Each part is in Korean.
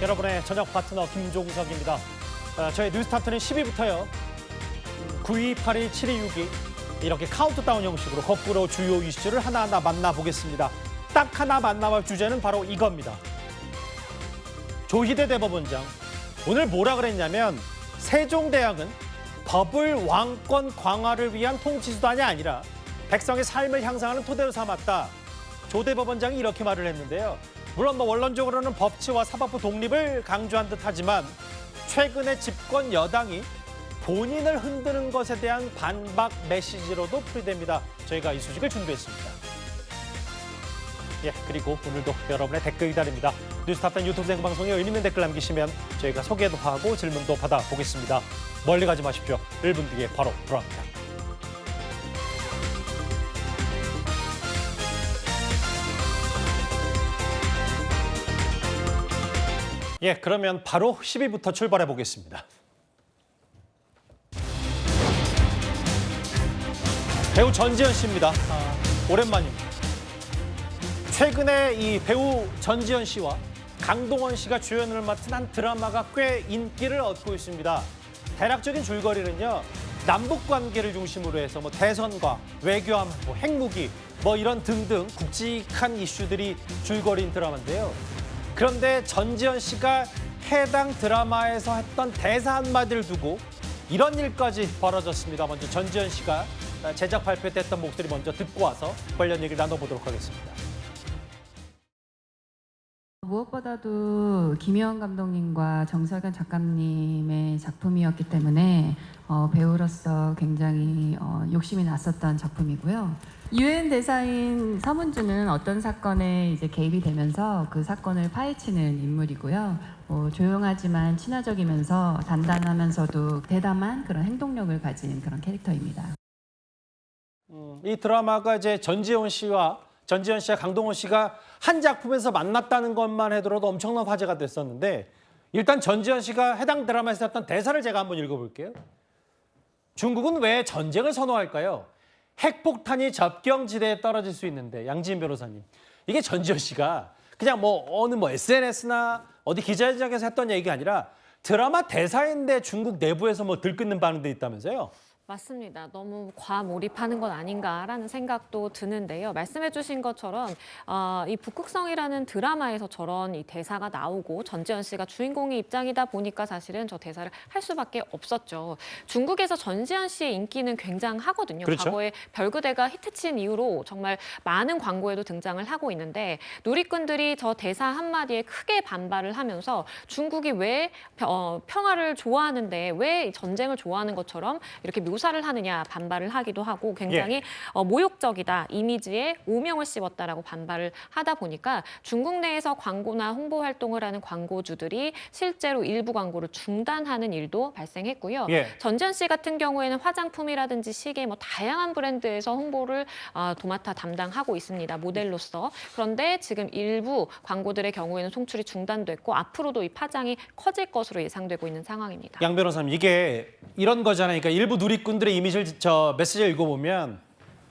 여러분의 저녁 파트너 김종석입니다. 저희 뉴스타트는 10위부터요. 9위, 8위, 7위, 6위 이렇게 카운트다운 형식으로 거꾸로 주요 이슈를 하나하나 만나보겠습니다. 딱 하나 만나볼 주제는 바로 이겁니다. 조희대 대법원장 오늘 뭐라 그랬냐면 세종대왕은 법을 왕권 강화를 위한 통치수단이 아니라 백성의 삶을 향상하는 토대로 삼았다. 조 대법원장이 이렇게 말을 했는데요. 물론 원론적으로는 법치와 사법부 독립을 강조한 듯하지만 최근에 집권 여당이 본인을 흔드는 것에 대한 반박 메시지로도 풀이됩니다. 저희가 이 소식을 준비했습니다. 그리고 오늘도 여러분의 댓글 기다립니다. 뉴스타트 유튜브 생방송에 의미 있는 댓글 남기시면 저희가 소개도 하고 질문도 받아보겠습니다. 멀리 가지 마십시오. 1분 뒤에 바로 돌아옵니다. 그러면 바로 10위부터 출발해 보겠습니다. 배우 전지현 씨입니다. 오랜만입니다. 최근에 이 배우 전지현 씨와 강동원 씨가 주연을 맡은 한 드라마가 꽤 인기를 얻고 있습니다. 대략적인 줄거리는요. 남북 관계를 중심으로 해서 대선과 외교함, 핵무기 이런 등등 굵직한 이슈들이 줄거리인 드라마인데요. 그런데 전지현 씨가 해당 드라마에서 했던 대사 한마디를 두고 이런 일까지 벌어졌습니다. 먼저 전지현 씨가 제작 발표 때 했던 목소리 먼저 듣고 와서 관련 얘기를 나눠보도록 하겠습니다. 무엇보다도 김희원 감독님과 정석연 작가님의 작품이었기 때문에 배우로서 굉장히 욕심이 났었던 작품이고요. 유엔 대사인 서문주는 어떤 사건에 이제 개입이 되면서 그 사건을 파헤치는 인물이고요. 조용하지만 친화적이면서 단단하면서도 대담한 그런 행동력을 가진 그런 캐릭터입니다. 이 드라마가 이제 전지현 씨와 강동원 씨가 한 작품에서 만났다는 것만 해도 엄청난 화제가 됐었는데 일단 전지현 씨가 해당 드라마에서 했던 대사를 제가 한번 읽어볼게요. 중국은 왜 전쟁을 선호할까요? 핵폭탄이 접경지대에 떨어질 수 있는데. 양지인 변호사님. 이게 전지현 씨가 그냥 어느 SNS나 어디 기자회견에서 했던 얘기가 아니라 드라마 대사인데 중국 내부에서 들끓는 반응도 있다면서요? 맞습니다. 너무 과몰입하는 건 아닌가라는 생각도 드는데요. 말씀해 주신 것처럼 이 북극성이라는 드라마에서 저런 이 대사가 나오고 전지현 씨가 주인공의 입장이다 보니까 사실은 저 대사를 할 수밖에 없었죠. 중국에서 전지현 씨의 인기는 굉장하거든요. 그렇죠? 과거에 별그대가 히트친 이후로 정말 많은 광고에도 등장을 하고 있는데 누리꾼들이 저 대사 한마디에 크게 반발을 하면서 중국이 왜 평화를 좋아하는데 왜 전쟁을 좋아하는 것처럼 이렇게 묘사를 하느냐 반발을 하기도 하고 굉장히 모욕적이다, 이미지에 오명을 씌웠다라고 반발을 하다 보니까 중국 내에서 광고나 홍보 활동을 하는 광고주들이 실제로 일부 광고를 중단하는 일도 발생했고요. 전지현 씨 같은 경우에는 화장품이라든지 시계 다양한 브랜드에서 홍보를 도맡아 담당하고 있습니다. 모델로서. 그런데 지금 일부 광고들의 경우에는 송출이 중단됐고 앞으로도 이 파장이 커질 것으로 예상되고 있는 상황입니다. 양 변호사님, 이게 이런 거잖아요. 그러니까 일부 누리꾼들의 이미지를 메시지를 읽어보면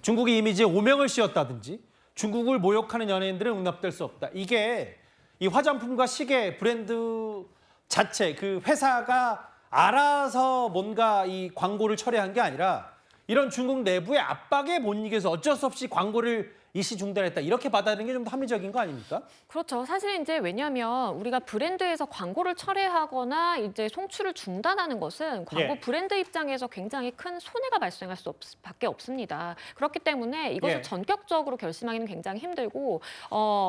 중국의 이미지에 오명을 씌웠다든지 중국을 모욕하는 연예인들은 용납될 수 없다. 이게 이 화장품과 시계 브랜드 자체 그 회사가 알아서 뭔가 이 광고를 철회한 게 아니라 이런 중국 내부의 압박에 못 이겨서 어쩔 수 없이 광고를 일시 중단했다. 이렇게 받아들이는 게 좀 더 합리적인 거 아닙니까? 그렇죠. 사실 이제 왜냐하면 우리가 브랜드에서 광고를 철회하거나 이제 송출을 중단하는 것은 광고 브랜드 입장에서 굉장히 큰 손해가 발생할 수밖에 없습니다. 그렇기 때문에 이것을 전격적으로 결심하기는 굉장히 힘들고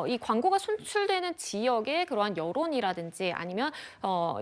이 광고가 송출되는 지역의 그러한 여론이라든지 아니면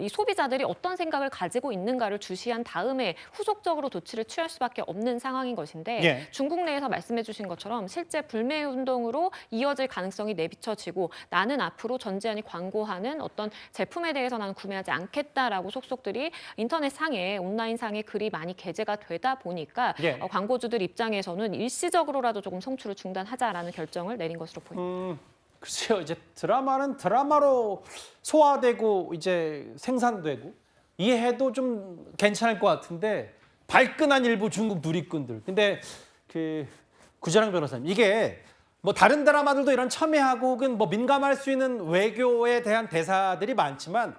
이 소비자들이 어떤 생각을 가지고 있는가를 주시한 다음에 후속적으로 조치를 취할 수밖에 없는 상황인 것인데 중국 내에서 말씀해 주신 것처럼 실제 불매 운동으로 이어질 가능성이 내비쳐지고 나는 앞으로 전지현이 광고하는 어떤 제품에 대해서 나는 구매하지 않겠다라고 속속들이 인터넷 상에 온라인 상에 글이 많이 게재가 되다 보니까 광고주들 입장에서는 일시적으로라도 조금 송출을 중단하자라는 결정을 내린 것으로 보입니다. 글쎄요, 이제 드라마는 드라마로 소화되고 이제 생산되고 이해해도 좀 괜찮을 것 같은데 발끈한 일부 중국 누리꾼들. 근데 구자랑 변호사님, 이게 뭐 다른 드라마들도 이런 첨예하고 혹은 뭐 민감할 수 있는 외교에 대한 대사들이 많지만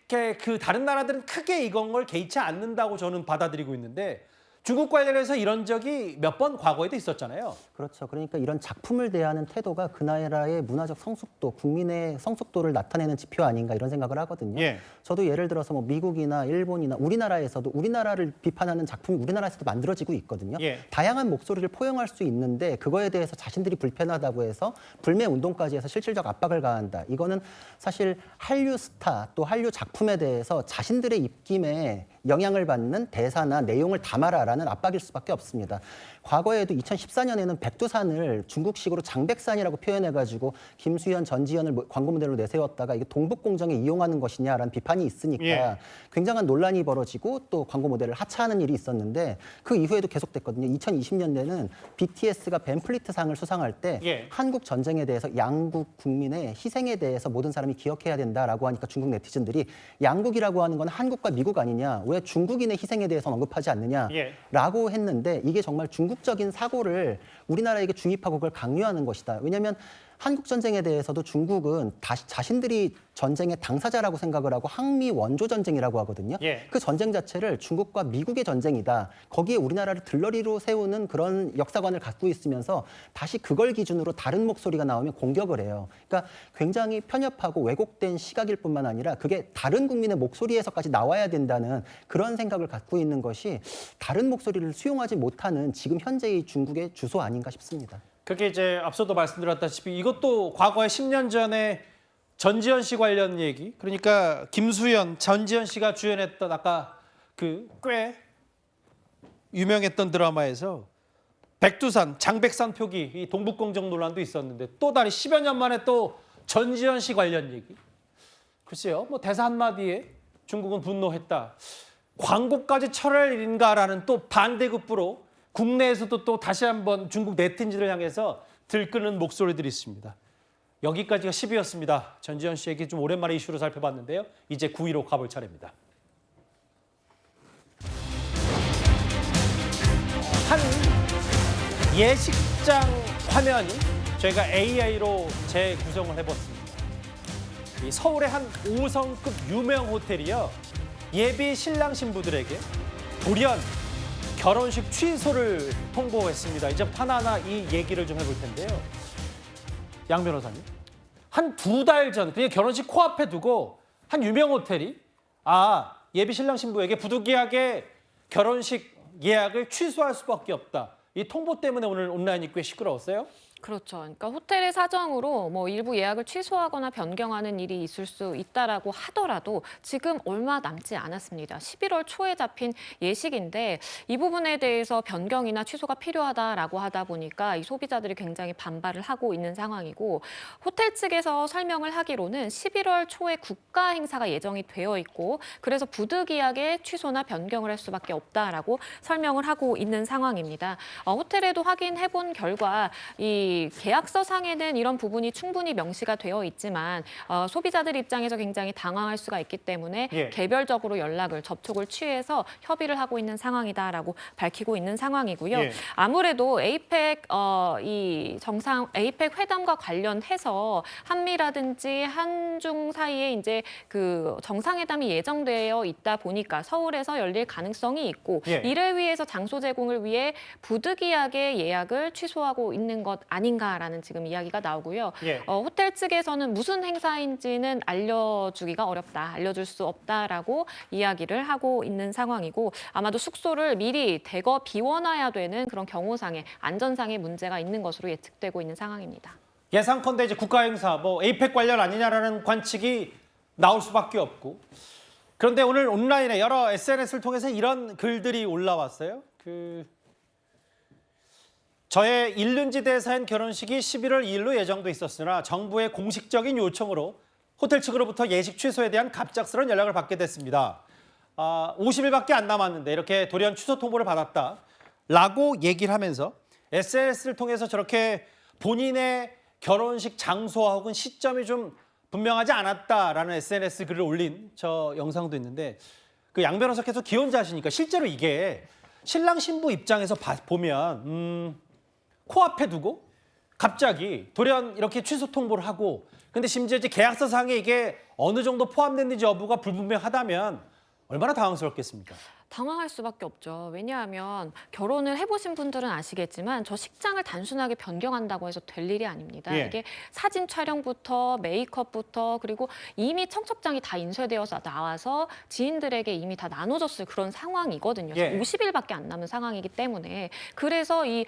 그 다른 나라들은 크게 이건 걸 개의치 않는다고 저는 받아들이고 있는데 중국 관련해서 이런 적이 몇 번 과거에도 있었잖아요. 그렇죠. 그러니까 이런 작품을 대하는 태도가 그 나라의 문화적 성숙도, 국민의 성숙도를 나타내는 지표 아닌가 이런 생각을 하거든요. 예. 저도 예를 들어서 뭐 미국이나 일본이나 우리나라에서도 우리나라를 비판하는 작품이 우리나라에서도 만들어지고 있거든요. 예. 다양한 목소리를 포용할 수 있는데 그거에 대해서 자신들이 불편하다고 해서 불매 운동까지 해서 실질적 압박을 가한다. 이거는 사실 한류 스타 또 한류 작품에 대해서 자신들의 입김에 영향을 받는 대사나 내용을 담아라라는 압박일 수밖에 없습니다. 과거에도 2014년에는 백두산을 중국식으로 장백산이라고 표현해가지고 김수현, 전지현을 광고 모델로 내세웠다가 이게 동북공정에 이용하는 것이냐라는 비판이 있으니까 예. 굉장한 논란이 벌어지고 또 광고 모델을 하차하는 일이 있었는데 그 이후에도 계속됐거든요. 2020년대는 BTS가 벤플리트상을 수상할 때 예. 한국 전쟁에 대해서 양국 국민의 희생에 대해서 모든 사람이 기억해야 된다라고 하니까 중국 네티즌들이 양국이라고 하는 건 한국과 미국 아니냐, 왜 중국인의 희생에 대해서 언급하지 않느냐라고 했는데 이게 정말 중국적인 사고를 우리나라에게 주입하고 그걸 강요하는 것이다. 왜냐하면 한국 전쟁에 대해서도 중국은 자신들이 전쟁의 당사자라고 생각을 하고 항미 원조 전쟁이라고 하거든요. 예. 그 전쟁 자체를 중국과 미국의 전쟁이다. 거기에 우리나라를 들러리로 세우는 그런 역사관을 갖고 있으면서 다시 그걸 기준으로 다른 목소리가 나오면 공격을 해요. 그러니까 굉장히 편협하고 왜곡된 시각일 뿐만 아니라 그게 다른 국민의 목소리에서까지 나와야 된다는 그런 생각을 갖고 있는 것이 다른 목소리를 수용하지 못하는 지금 현재의 중국의 주소 아닌가 싶습니다. 그게 이제 앞서도 말씀드렸다시피 이것도 과거에 10년 전에 전지현 씨 관련 얘기, 그러니까 김수현, 전지현 씨가 주연했던 아까 그 꽤 유명했던 드라마에서 백두산, 장백산 표기, 이 동북공정 논란도 있었는데 또 다른 10여 년 만에 또 전지현 씨 관련 얘기. 글쎄요, 뭐 대사 한마디에 중국은 분노했다. 광고까지 철회할 일인가라는 또 반대급부로 국내에서도 또 다시 한번 중국 네티즌을 향해서 들끓는 목소리들이 있습니다. 여기까지가 10위였습니다. 전지현 씨 얘기 좀 오랜만에 이슈로 살펴봤는데요. 이제 9위로 가볼 차례입니다. 한 예식장 화면이 저희가 AI로 재구성을 해봤습니다. 이 서울의 한 5성급 유명 호텔이요. 예비 신랑 신부들에게 돌연 결혼식 취소를 통보했습니다. 이제부터 하나하나 이 얘기를 좀 해볼 텐데요. 양 변호사님, 한 2달 전 그냥 결혼식 코앞에 두고 한 유명 호텔이 예비 신랑 신부에게 부득이하게 결혼식 예약을 취소할 수밖에 없다. 이 통보 때문에 오늘 온라인이 꽤 시끄러웠어요. 그렇죠. 그러니까 호텔의 사정으로 뭐 일부 예약을 취소하거나 변경하는 일이 있을 수 있다라고 하더라도 지금 얼마 남지 않았습니다. 11월 초에 잡힌 예식인데 이 부분에 대해서 변경이나 취소가 필요하다라고 하다 보니까 이 소비자들이 굉장히 반발을 하고 있는 상황이고 호텔 측에서 설명을 하기로는 11월 초에 국가 행사가 예정이 되어 있고 그래서 부득이하게 취소나 변경을 할 수밖에 없다라고 설명을 하고 있는 상황입니다. 호텔에도 확인해 본 결과 이 계약서상에는 이런 부분이 충분히 명시가 되어 있지만 소비자들 입장에서 굉장히 당황할 수가 있기 때문에 예. 개별적으로 접촉을 취해서 협의를 하고 있는 상황이다라고 밝히고 있는 상황이고요. 예. 아무래도 에이펙 에이펙 회담과 관련해서 한미라든지 한중 사이에 이제 그 정상회담이 예정되어 있다 보니까 서울에서 열릴 가능성이 있고 예. 이를 위해서 장소 제공을 위해 부득이하게 예약을 취소하고 있는 것 아닌가라는 지금 이야기가 나오고요. 예. 호텔 측에서는 무슨 행사인지는 알려주기가 어렵다, 알려줄 수 없다라고 이야기를 하고 있는 상황이고 아마도 숙소를 미리 대거 비워놔야 되는 그런 경호상의 안전상의 문제가 있는 것으로 예측되고 있는 상황입니다. 예상컨대 이제 국가 행사, 뭐 에이펙 관련 아니냐라는 관측이 나올 수밖에 없고. 그런데 오늘 온라인에 여러 SNS를 통해서 이런 글들이 올라왔어요. 저의 일륜지 대사인 결혼식이 11월 2일로 예정돼 있었으나 정부의 공식적인 요청으로 호텔 측으로부터 예식 취소에 대한 갑작스러운 연락을 받게 됐습니다. 50일밖에 안 남았는데 이렇게 돌연 취소 통보를 받았다라고 얘기를 하면서 SNS를 통해서 저렇게 본인의 결혼식 장소와 혹은 시점이 좀 분명하지 않았다라는 SNS 글을 올린 저 영상도 있는데 그 양 변호사께서 기혼자시니까 실제로 이게 신랑 신부 입장에서 보면 코앞에 두고 갑자기 돌연 이렇게 취소 통보를 하고 근데 심지어 이제 계약서상에 이게 어느 정도 포함됐는지 여부가 불분명하다면 얼마나 당황스럽겠습니까? 당황할 수밖에 없죠. 왜냐하면 결혼을 해보신 분들은 아시겠지만 저 식장을 단순하게 변경한다고 해서 될 일이 아닙니다. 예. 이게 사진 촬영부터 메이크업부터 그리고 이미 청첩장이 다 인쇄되어서 나와서 지인들에게 이미 다 나눠졌을 그런 상황이거든요. 예. 50일밖에 안 남은 상황이기 때문에 그래서 이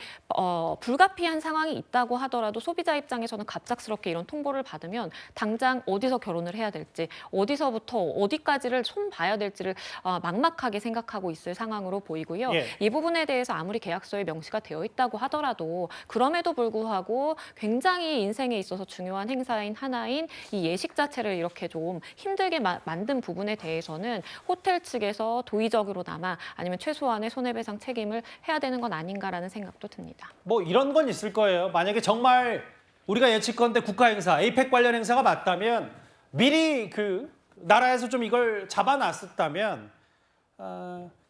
불가피한 상황이 있다고 하더라도 소비자 입장에서는 갑작스럽게 이런 통보를 받으면 당장 어디서 결혼을 해야 될지 어디서부터 어디까지를 손 봐야 될지를 막막하게 생각하고 있을 상황으로 보이고요. 예. 이 부분에 대해서 아무리 계약서에 명시가 되어 있다고 하더라도 그럼에도 불구하고 굉장히 인생에 있어서 중요한 행사인 하나인 이 예식 자체를 이렇게 좀 힘들게 만든 부분에 대해서는 호텔 측에서 도의적으로나마 아니면 최소한의 손해배상 책임을 해야 되는 건 아닌가라는 생각도 듭니다. 뭐 이런 건 있을 거예요. 만약에 정말 우리가 예측컨대 국가 행사, 에이펙 관련 행사가 맞다면 미리 그 나라에서 좀 이걸 잡아놨었다면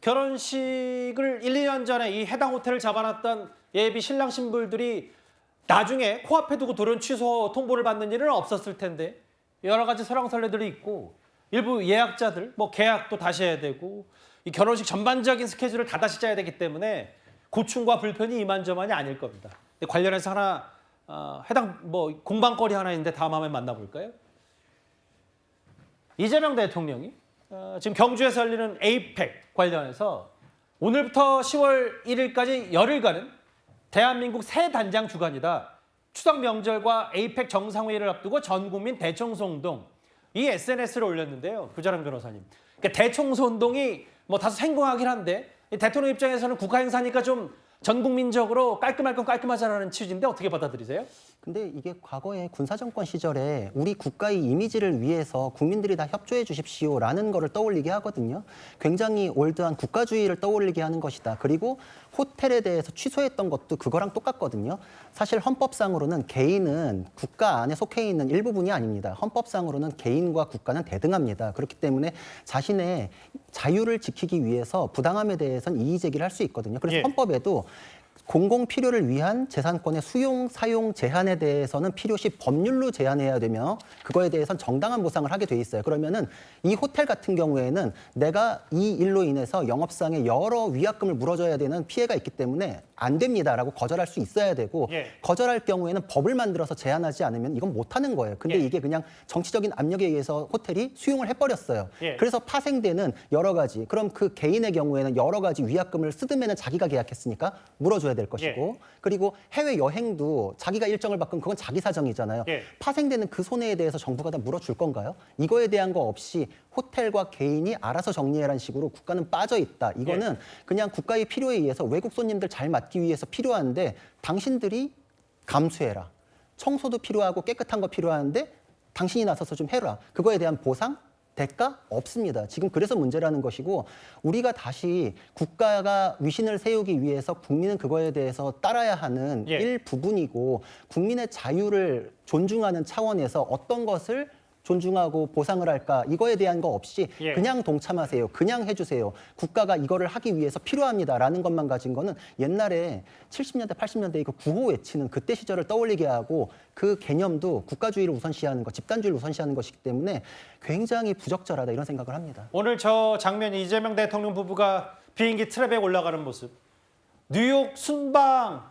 결혼식을 1, 2년 전에 이 해당 호텔을 잡아놨던 예비 신랑 신부들이 나중에 코앞에 두고 돌연 취소 통보를 받는 일은 없었을 텐데 여러 가지 설왕설래들이 있고 일부 예약자들 뭐 계약도 다시 해야 되고 이 결혼식 전반적인 스케줄을 다 다시 짜야 되기 때문에 고충과 불편이 이만저만이 아닐 겁니다. 관련해서 하나 해당 뭐 공방거리 하나 있는데 다음 화면 만나볼까요? 이재명 대통령이 지금 경주에서 열리는 에이펙 관련해서 오늘부터 10월 1일까지 열흘간은 대한민국 새 단장 주간이다. 추석 명절과 에이펙 정상회의를 앞두고 전 국민 대청소 운동 이 SNS를 올렸는데요. 구자랑 변호사님. 그러니까 대청소 운동이 뭐 다소 생경하긴 한데 대통령 입장에서는 국가 행사니까 좀 전 국민적으로 깔끔할 건 깔끔하자라는 취지인데 어떻게 받아들이세요? 근데 이게 과거에 군사정권 시절에 우리 국가의 이미지를 위해서 국민들이 다 협조해 주십시오라는 거를 떠올리게 하거든요. 굉장히 올드한 국가주의를 떠올리게 하는 것이다. 그리고 호텔에 대해서 취소했던 것도 그거랑 똑같거든요. 사실 헌법상으로는 개인은 국가 안에 속해 있는 일부분이 아닙니다. 헌법상으로는 개인과 국가는 대등합니다. 그렇기 때문에 자신의 자유를 지키기 위해서 부당함에 대해서는 이의 제기를 할 수 있거든요. 그래서 예. 헌법에도 공공 필요를 위한 재산권의 수용, 사용 제한에 대해서는 필요시 법률로 제한해야 되며 그거에 대해서는 정당한 보상을 하게 돼 있어요. 그러면은 이 호텔 같은 경우에는 내가 이 일로 인해서 영업상의 여러 위약금을 물어줘야 되는 피해가 있기 때문에 안 됩니다라고 거절할 수 있어야 되고 예. 거절할 경우에는 법을 만들어서 제한하지 않으면 이건 못하는 거예요. 근데 예. 이게 그냥 정치적인 압력에 의해서 호텔이 수용을 해버렸어요. 예. 그래서 파생되는 여러 가지 그럼 그 개인의 경우에는 여러 가지 위약금을 쓰드면은 자기가 계약했으니까 물어줘야 될 것이고 그리고 해외 여행도 자기가 일정을 바꾸면 그건 자기 사정이잖아요. 예. 파생되는 그 손해에 대해서 정부가 다 물어줄 건가요? 이거에 대한 거 없이 호텔과 개인이 알아서 정리해라는 식으로 국가는 빠져 있다. 이거는 그냥 국가의 필요에 의해서 외국 손님들 잘 맞기 위해서 필요한데 당신들이 감수해라. 청소도 필요하고 깨끗한 거 필요한데 당신이 나서서 좀 해라. 그거에 대한 보상? 대가 없습니다. 지금 그래서 문제라는 것이고 우리가 다시 국가가 위신을 세우기 위해서 국민은 그거에 대해서 따라야 하는 일부분이고 국민의 자유를 존중하는 차원에서 어떤 것을 존중하고 보상을 할까 이거에 대한 거 없이 그냥 동참하세요. 그냥 해주세요. 국가가 이거를 하기 위해서 필요합니다라는 것만 가진 거는 옛날에 70년대 80년대 그 구호 외치는 그때 시절을 떠올리게 하고 그 개념도 국가주의를 우선시하는 것, 집단주의를 우선시하는 것이기 때문에 굉장히 부적절하다 이런 생각을 합니다. 오늘 저 장면이 이재명 대통령 부부가 비행기 트랩에 올라가는 모습. 뉴욕 순방을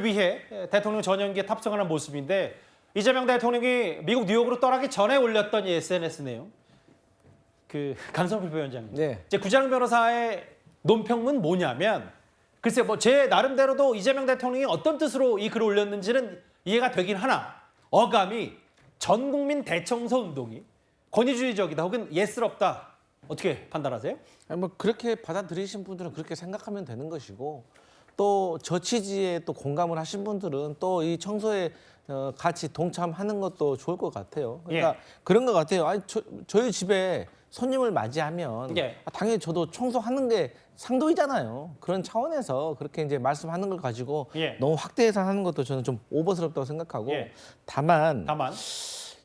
위해 대통령 전용기에 탑승하는 모습인데 이재명 대통령이 미국 뉴욕으로 떠나기 전에 올렸던 이 SNS 내용. 그 강성필 부위원장님. 네. 이제 구자능 변호사의 논평은 뭐냐면 글쎄 뭐 제 나름대로도 이재명 대통령이 어떤 뜻으로 이 글을 올렸는지는 이해가 되긴 하나 어감이 전 국민 대청소 운동이 권위주의적이다 혹은 예스럽다. 어떻게 판단하세요? 아니, 뭐 그렇게 받아들이신 분들은 그렇게 생각하면 되는 것이고 또 저 취지에 또 공감을 하신 분들은 또 이 청소에 같이 동참하는 것도 좋을 것 같아요. 그러니까 그런 것 같아요. 아니 저희 집에 손님을 맞이하면 당연히 저도 청소하는 게 상도이잖아요. 그런 차원에서 그렇게 이제 말씀하는 걸 가지고 너무 확대해서 하는 것도 저는 좀 오버스럽다고 생각하고 다만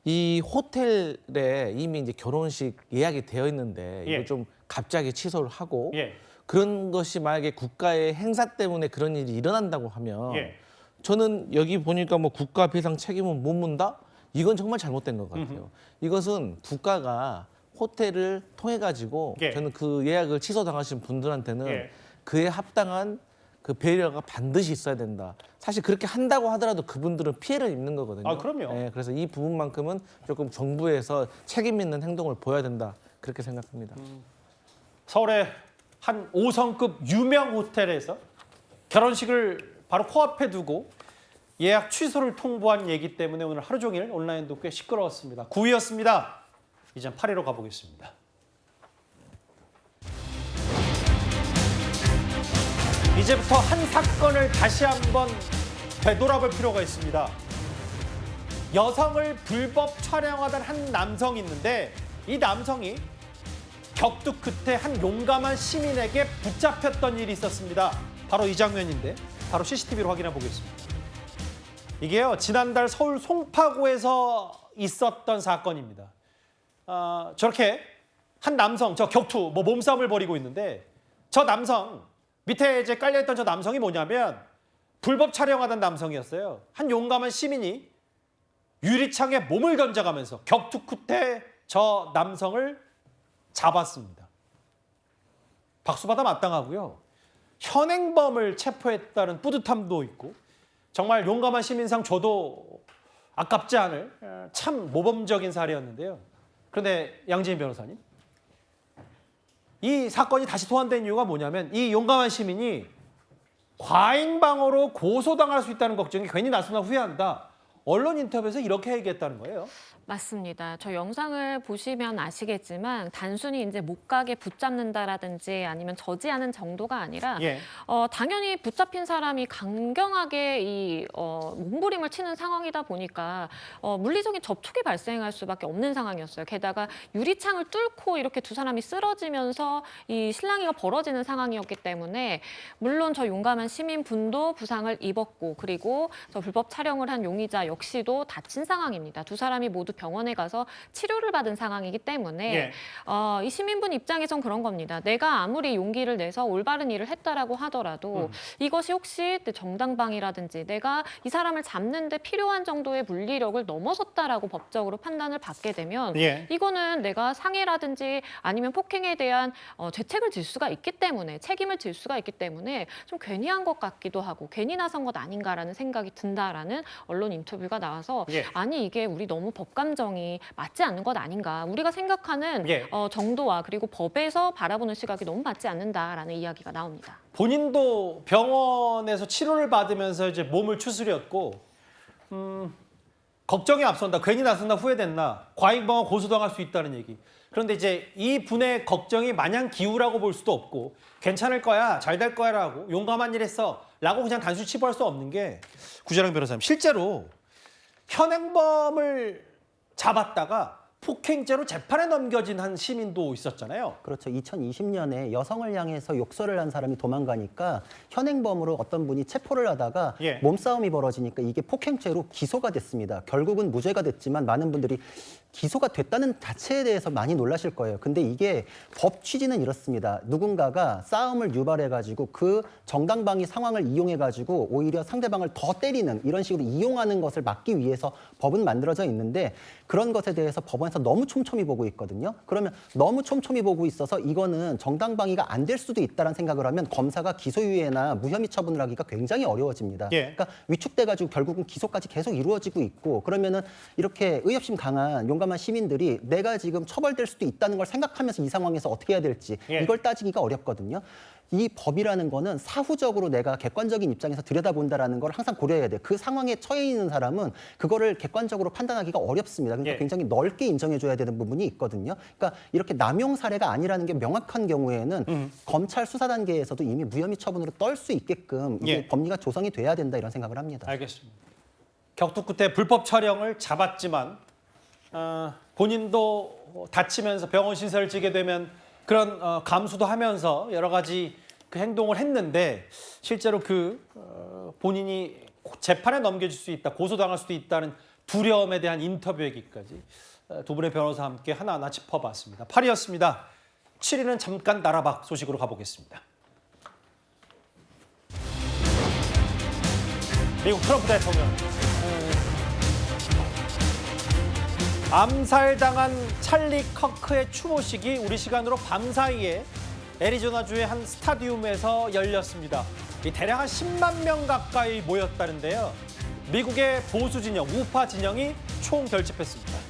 이 호텔에 이미 이제 결혼식 예약이 되어 있는데 이거 좀 갑자기 취소를 하고 그런 것이 만약에 국가의 행사 때문에 그런 일이 일어난다고 하면 저는 여기 보니까 뭐 국가 배상 책임은 못 문다? 이건 정말 잘못된 것 같아요. 이것은 국가가 호텔을 통해 가지고 예. 저는 그 예약을 취소당하신 분들한테는 예. 그에 합당한 그 배려가 반드시 있어야 된다. 사실 그렇게 한다고 하더라도 그분들은 피해를 입는 거거든요. 아, 그럼요. 예, 그래서 이 부분만큼은 조금 정부에서 책임 있는 행동을 보여야 된다. 그렇게 생각합니다. 서울의 한 5성급 유명 호텔에서 결혼식을 바로 코앞에 두고 예약 취소를 통보한 얘기 때문에 오늘 하루 종일 온라인도 꽤 시끄러웠습니다. 9위였습니다. 이젠 8위로 가보겠습니다. 이제부터 한 사건을 다시 한번 되돌아볼 필요가 있습니다. 여성을 불법 촬영하던 한 남성이 있는데 이 남성이 격투 끝에 한 용감한 시민에게 붙잡혔던 일이 있었습니다. 바로 이 장면인데 바로 CCTV로 확인해 보겠습니다. 이게요, 지난달 서울 송파구에서 있었던 사건입니다. 저렇게 한 남성, 저 격투, 몸싸움을 벌이고 있는데 저 남성, 밑에 이제 깔려있던 저 남성이 뭐냐면 불법 촬영하던 남성이었어요. 한 용감한 시민이 유리창에 몸을 던져가면서 격투 끝에 저 남성을 잡았습니다. 박수받아 마땅하고요. 현행범을 체포했다는 뿌듯함도 있고 정말 용감한 시민상 줘도 아깝지 않을 참 모범적인 사례였는데요. 그런데 양지인 변호사님, 이 사건이 다시 소환된 이유가 뭐냐면 이 용감한 시민이 과잉방어로 고소당할 수 있다는 걱정이 괜히 나서나 후회한다. 언론 인터뷰에서 이렇게 얘기했다는 거예요. 맞습니다. 저 영상을 보시면 아시겠지만 단순히 이제 목각에 붙잡는다라든지 아니면 저지하는 정도가 아니라 예. 당연히 붙잡힌 사람이 강경하게 이 몸부림을 치는 상황이다 보니까 물리적인 접촉이 발생할 수밖에 없는 상황이었어요. 게다가 유리창을 뚫고 이렇게 두 사람이 쓰러지면서 이 실랑이가 벌어지는 상황이었기 때문에 물론 저 용감한 시민분도 부상을 입었고 그리고 저 불법 촬영을 한 용의자 역시도 다친 상황입니다. 두 사람이 모두 병원에 가서 치료를 받은 상황이기 때문에 예. 이 시민분 입장에선 그런 겁니다. 내가 아무리 용기를 내서 올바른 일을 했다라고 하더라도 이것이 혹시 정당방위라든지 내가 이 사람을 잡는데 필요한 정도의 물리력을 넘어섰다라고 법적으로 판단을 받게 되면 예. 이거는 내가 상해라든지 아니면 폭행에 대한 죄책을 질 수가 있기 때문에 책임을 질 수가 있기 때문에 좀 괜히 한 것 같기도 하고 괜히 나선 것 아닌가라는 생각이 든다라는 언론 인터뷰가 나와서 예. 아니 이게 우리 너무 법감정이 맞지 않는 것 아닌가. 우리가 생각하는 예. 정도와 그리고 법에서 바라보는 시각이 너무 맞지 않는다라는 이야기가 나옵니다. 본인도 병원에서 치료를 받으면서 이제 몸을 추스렸고 걱정이 앞선다. 괜히 나선다 후회됐나. 과잉방어 고소당할 수 있다는 얘기. 그런데 이제 이 분의 걱정이 마냥 기우라고 볼 수도 없고 괜찮을 거야, 잘 될 거야라고 용감한 일 했어 라고 그냥 단순히 치부할 수 없는 게 구자랑 변호사님, 실제로 현행범을 잡았다가 폭행죄로 재판에 넘겨진 한 시민도 있었잖아요. 그렇죠. 2020년에 여성을 향해서 욕설을 한 사람이 도망가니까 현행범으로 어떤 분이 체포를 하다가 예. 몸싸움이 벌어지니까 이게 폭행죄로 기소가 됐습니다. 결국은 무죄가 됐지만 많은 분들이 기소가 됐다는 자체에 대해서 많이 놀라실 거예요. 근데 이게 법 취지는 이렇습니다. 누군가가 싸움을 유발해가지고 그 정당방위 상황을 이용해가지고 오히려 상대방을 더 때리는 이런 식으로 이용하는 것을 막기 위해서 법은 만들어져 있는데 그런 것에 대해서 법원에서 너무 촘촘히 보고 있거든요. 그러면 너무 촘촘히 보고 있어서 이거는 정당방위가 안 될 수도 있다는 생각을 하면 검사가 기소유예나 무혐의 처분을 하기가 굉장히 어려워집니다. 예. 그러니까 위축돼가지고 결국은 기소까지 계속 이루어지고 있고 그러면은 이렇게 의협심 강한 용감한 시민들이 내가 지금 처벌될 수도 있다는 걸 생각하면서 이 상황에서 어떻게 해야 될지 예. 이걸 따지기가 어렵거든요. 이 법이라는 거는 사후적으로 내가 객관적인 입장에서 들여다본다라는 걸 항상 고려해야 돼요. 그 상황에 처해 있는 사람은 그거를 객관적으로 판단하기가 어렵습니다. 그러니까 예. 굉장히 넓게 인정해줘야 되는 부분이 있거든요. 그러니까 이렇게 남용 사례가 아니라는 게 명확한 경우에는 검찰 수사 단계에서도 이미 무혐의 처분으로 떨 수 있게끔 이게 예. 법리가 조성이 돼야 된다 이런 생각을 합니다. 알겠습니다. 격투 끝에 불법 촬영을 잡았지만 본인도 다치면서 병원 신세를 지게 되면 그런 감수도 하면서 여러 가지 그 행동을 했는데 실제로 본인이 재판에 넘겨질 수 있다, 고소당할 수도 있다는 두려움에 대한 인터뷰 얘기까지 두 분의 변호사와 함께 하나하나 짚어봤습니다. 8위였습니다. 7위는 잠깐 나라박 소식으로 가보겠습니다. 미국 트럼프 대통령. 암살당한 찰리 커크의 추모식이 우리 시간으로 밤사이에 애리조나주의 한 스타디움에서 열렸습니다. 대략 한 10만 명 가까이 모였다는데요. 미국의 보수 진영, 우파 진영이 총결집했습니다.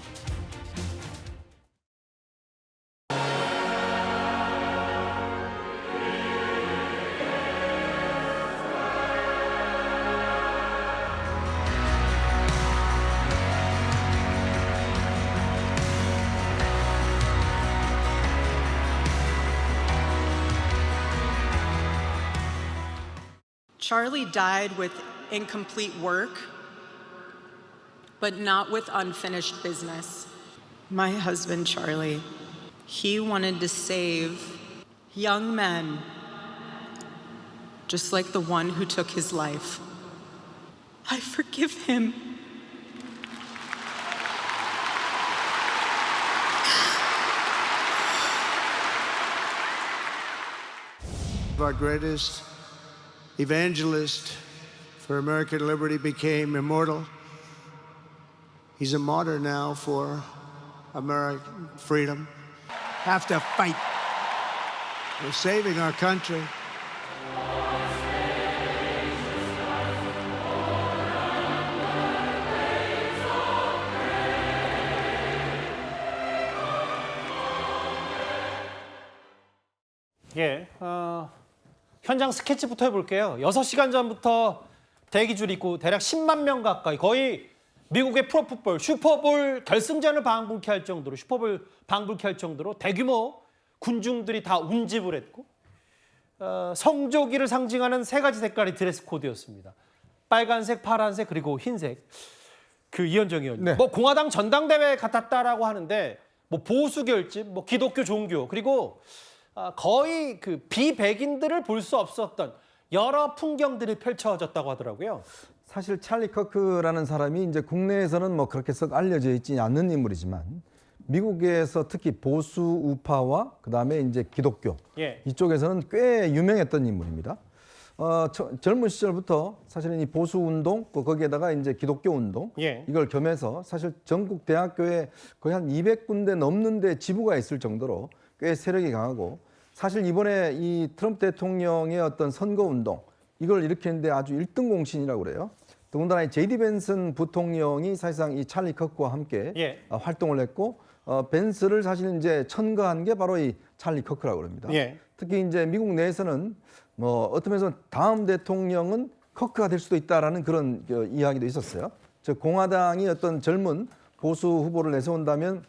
Charlie died with incomplete work, but not with unfinished business. My husband, Charlie, he wanted to save young men just like the one who took his life. I forgive him. Our greatest evangelist for American liberty became immortal. He's a martyr now for American freedom. Have to fight. We're saving our country. 예, 현장 스케치부터 해볼게요. 6시간 전부터 대기줄 있고 대략 10만 명 가까이, 거의 미국의 프로풋볼, 슈퍼볼 결승전을 방불케 할 정도로, 슈퍼볼 방불케 할 정도로 대규모 군중들이 다 운집을 했고, 성조기를 상징하는 3가지 색깔의 드레스 코드였습니다. 빨간색, 파란색, 그리고 흰색. 그 이현정 의원님. 네. 뭐 공화당 전당대회 같았다라고 하는데, 뭐 보수 결집, 뭐 기독교 종교, 그리고 거의 그 비백인들을 볼 수 없었던 여러 풍경들이 펼쳐졌다고 하더라고요. 사실 찰리 커크라는 사람이 이제 국내에서는 뭐 그렇게 썩 알려져 있지 않는 인물이지만 미국에서 특히 보수 우파와 그다음에 이제 기독교 예. 이쪽에서는 꽤 유명했던 인물입니다. 젊은 시절부터 사실은 이 보수 운동, 거기에다가 이제 기독교 운동 예. 이걸 겸해서 사실 전국 대학교에 거의 한 200군데 넘는데 지부가 있을 정도로 꽤 세력이 강하고, 사실 이번에 이 트럼프 대통령의 어떤 선거 운동 이걸 일으키는데 아주 1등 공신이라고 그래요. 더군다나 이 제이디 벤슨 부통령이 사실상 이 찰리 커크와 함께 예. 활동을 했고, 벤스를 사실 이제 천거한 게 바로 이 찰리 커크라고 합니다. 예. 특히 이제 미국 내에서는 뭐 어떤 면에서 다음 대통령은 커크가 될 수도 있다라는 그런 이야기도 있었어요. 즉 공화당이 어떤 젊은 보수 후보를 내세운다면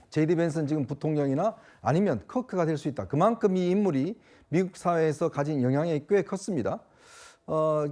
제이디 벤슨 지금 부통령이나 아니면 커크가 될 수 있다. 그만큼 이 인물이 미국 사회에서 가진 영향이 꽤 컸습니다.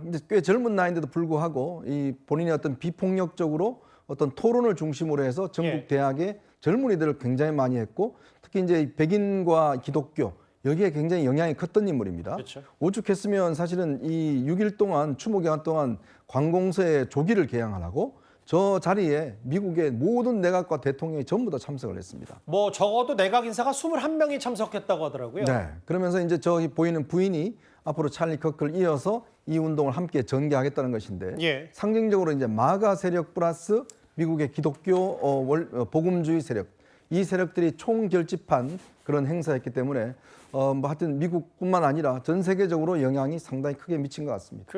이제 꽤 젊은 나이인데도 불구하고 이 본인의 어떤 비폭력적으로 어떤 토론을 중심으로 해서 전국 예. 대학의 젊은이들을 굉장히 많이 했고, 특히 이제 백인과 기독교 여기에 굉장히 영향이 컸던 인물입니다. 그렇죠. 오죽했으면 사실은 이 6일 동안 추모 기간 동안 관공서에 조기를 개항하라고 저 자리에 미국의 모든 내각과 대통령이 전부 다 참석을 했습니다. 뭐 적어도 내각 인사가 21명이 참석했다고 하더라고요. 네. 그러면서 이제 저기 보이는 부인이 앞으로 찰리 커크를 이어서 이 운동을 함께 전개하겠다는 것인데, 예. 상징적으로 이제 마가 세력 플러스 미국의 기독교 복음주의 세력, 이 세력들이 총결집한 그런 행사였기 때문에 뭐 하여튼 미국뿐만 아니라 전 세계적으로 영향이 상당히 크게 미친 것 같습니다.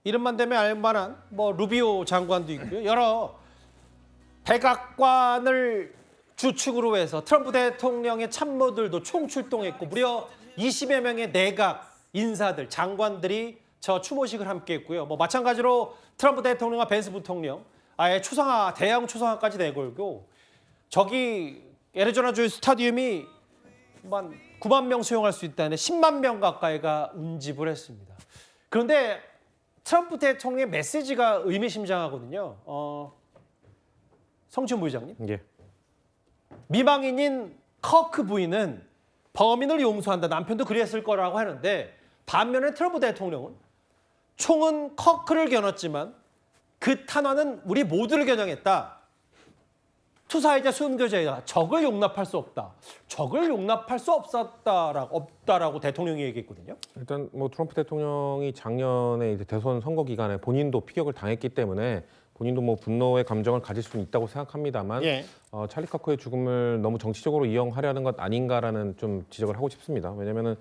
이름만 대면 알만한 뭐 루비오 장관도 있고요. 여러 백악관을 주축으로 해서 트럼프 대통령의 참모들도 총출동했고, 무려 20여 명의 내각 인사들, 장관들이 저 추모식을 함께했고요. 뭐 마찬가지로 트럼프 대통령과 벤스 부통령 아예 초상화, 대형 초상화까지 내걸고, 저기 애리조나주 스타디움이 한 9만 명 수용할 수 있다는 10만 명 가까이가 운집을 했습니다. 그런데 트럼프 대통령의 메시지가 의미심장하거든요. 성춘 부의장님. 예. 미망인인 커크 부인은 범인을 용서한다. 남편도 그랬을 거라고 하는데, 반면에 트럼프 대통령은 총은 커크를 겨눴지만 그 탄환은 우리 모두를 겨냥했다. 투사이자 순교자이다. 적을 용납할 수 없다. 적을 용납할 수 없다라고 대통령이 얘기했거든요. 일단 뭐 트럼프 대통령이 작년에 이제 대선 선거 기간에 본인도 피격을 당했기 때문에 본인도 뭐 분노의 감정을 가질 수는 있다고 생각합니다만 예. 찰리 커크의 죽음을 너무 정치적으로 이용하려는 것 아닌가라는 좀 지적을 하고 싶습니다. 왜냐하면은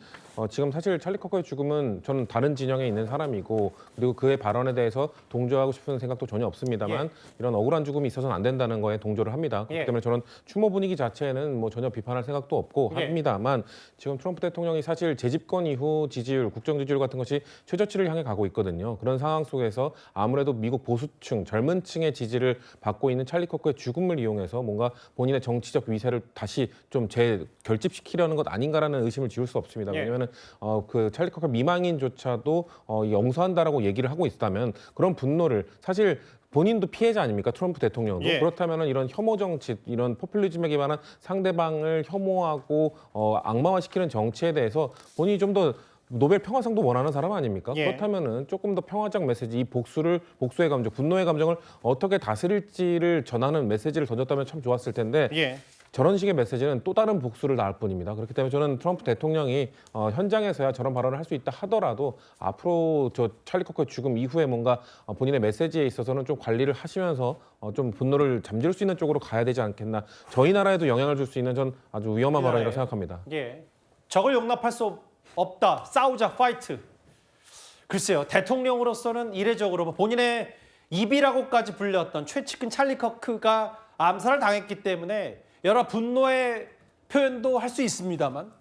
지금 사실 찰리 커크의 죽음은 저는 다른 진영에 있는 사람이고 그리고 그의 발언에 대해서 동조하고 싶은 생각도 전혀 없습니다만 이런 억울한 죽음이 있어서는 안 된다는 거에 동조를 합니다. 그렇기 때문에 저는 추모 분위기 자체는 뭐 전혀 비판할 생각도 없고 합니다만 지금 트럼프 대통령이 사실 재집권 이후 지지율, 국정 지지율 같은 것이 최저치를 향해 가고 있거든요. 그런 상황 속에서 아무래도 미국 보수층, 젊은 층의 지지를 받고 있는 찰리 커크의 죽음을 이용해서 뭔가 본인의 정치적 위세를 다시 좀 재결집시키려는 것 아닌가라는 의심을 지울 수 없습니다. 왜냐하면 그 찰리 커크 미망인조차도 용서한다라고 얘기를 하고 있다면 그런 분노를 사실 본인도 피해자 아닙니까? 트럼프 대통령도. 그렇다면 이런 혐오 정치, 이런 포퓰리즘에 기반한 상대방을 혐오하고 악마화시키는 정치에 대해서 본인이 좀 더 노벨 평화상도 원하는 사람 아닙니까? 그렇다면은 조금 더 평화적 메시지, 이 복수의 감정, 분노의 감정을 어떻게 다스릴지를 전하는 메시지를 던졌다면 참 좋았을 텐데 저런 식의 메시지는 또 다른 복수를 낳을 뿐입니다. 그렇기 때문에 저는 트럼프 대통령이 현장에서야 저런 발언을 할 수 있다 하더라도 앞으로 저 찰리 커크의 죽음 이후에 뭔가 본인의 메시지에 있어서는 좀 관리를 하시면서 좀 분노를 잠재울 수 있는 쪽으로 가야 되지 않겠나. 저희 나라에도 영향을 줄 수 있는 전 아주 위험한 발언이라고 생각합니다. 적을 용납할 수 없다. 싸우자, 파이트. 글쎄요. 대통령으로서는 이례적으로 본인의 입이라고까지 불렸던 최측근 찰리 커크가 암살을 당했기 때문에 여러 분노의 표현도 할 수 있습니다만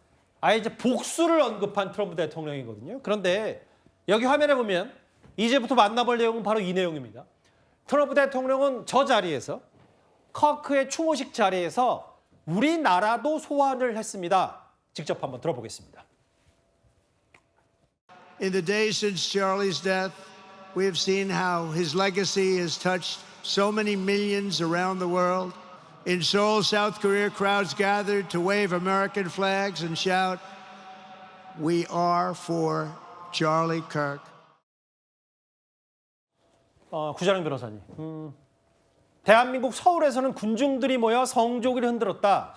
아예 이제 복수를 언급한 트럼프 대통령이거든요. 그런데 여기 화면에 보면 이제부터 만나볼 내용은 바로 이 내용입니다. 트럼프 대통령은 저 자리에서 커크의 추모식 자리에서 우리나라도 소환을 했습니다. 직접 한번 들어보겠습니다. In the days since Charlie's death, we have seen how his legacy has touched so many millions around the world. In Seoul, South Korea, crowds gathered to wave American flags and shout, "We are for Charlie Kirk." 구자룡 변호사님, 대한민국 서울에서는 군중들이 모여 성조기를 흔들었다.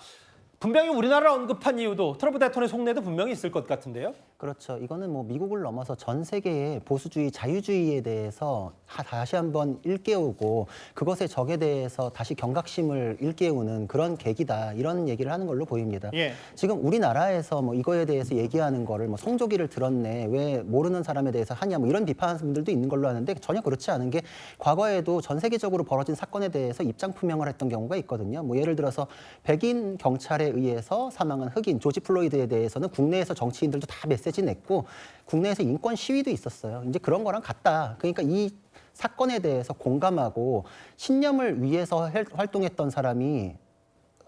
분명히 우리나라를 언급한 이유도 트럼프 대통령의 속내도 분명히 있을 것 같은데요. 그렇죠. 이거는 뭐 미국을 넘어서 전 세계의 보수주의, 자유주의에 대해서 다시 한번 일깨우고 그것의 적에 대해서 다시 경각심을 일깨우는 그런 계기다. 이런 얘기를 하는 걸로 보입니다. 지금 우리나라에서 뭐 이거에 대해서 얘기하는 거를 뭐 성조기를 들었네, 왜 모르는 사람에 대해서 하냐, 뭐 이런 비판하는 분들도 있는 걸로 아는데 전혀 그렇지 않은 게 과거에도 전 세계적으로 벌어진 사건에 대해서 입장 표명을 했던 경우가 있거든요. 뭐 예를 들어서 백인 경찰에 의해서 사망한 흑인 조지 플로이드에 대해서는 국내에서 정치인들도 다 메시지 냈고 국내에서 인권 시위도 있었어요. 이제 그런 거랑 같다. 그러니까 이 사건에 대해서 공감하고 신념을 위해서 활동했던 사람이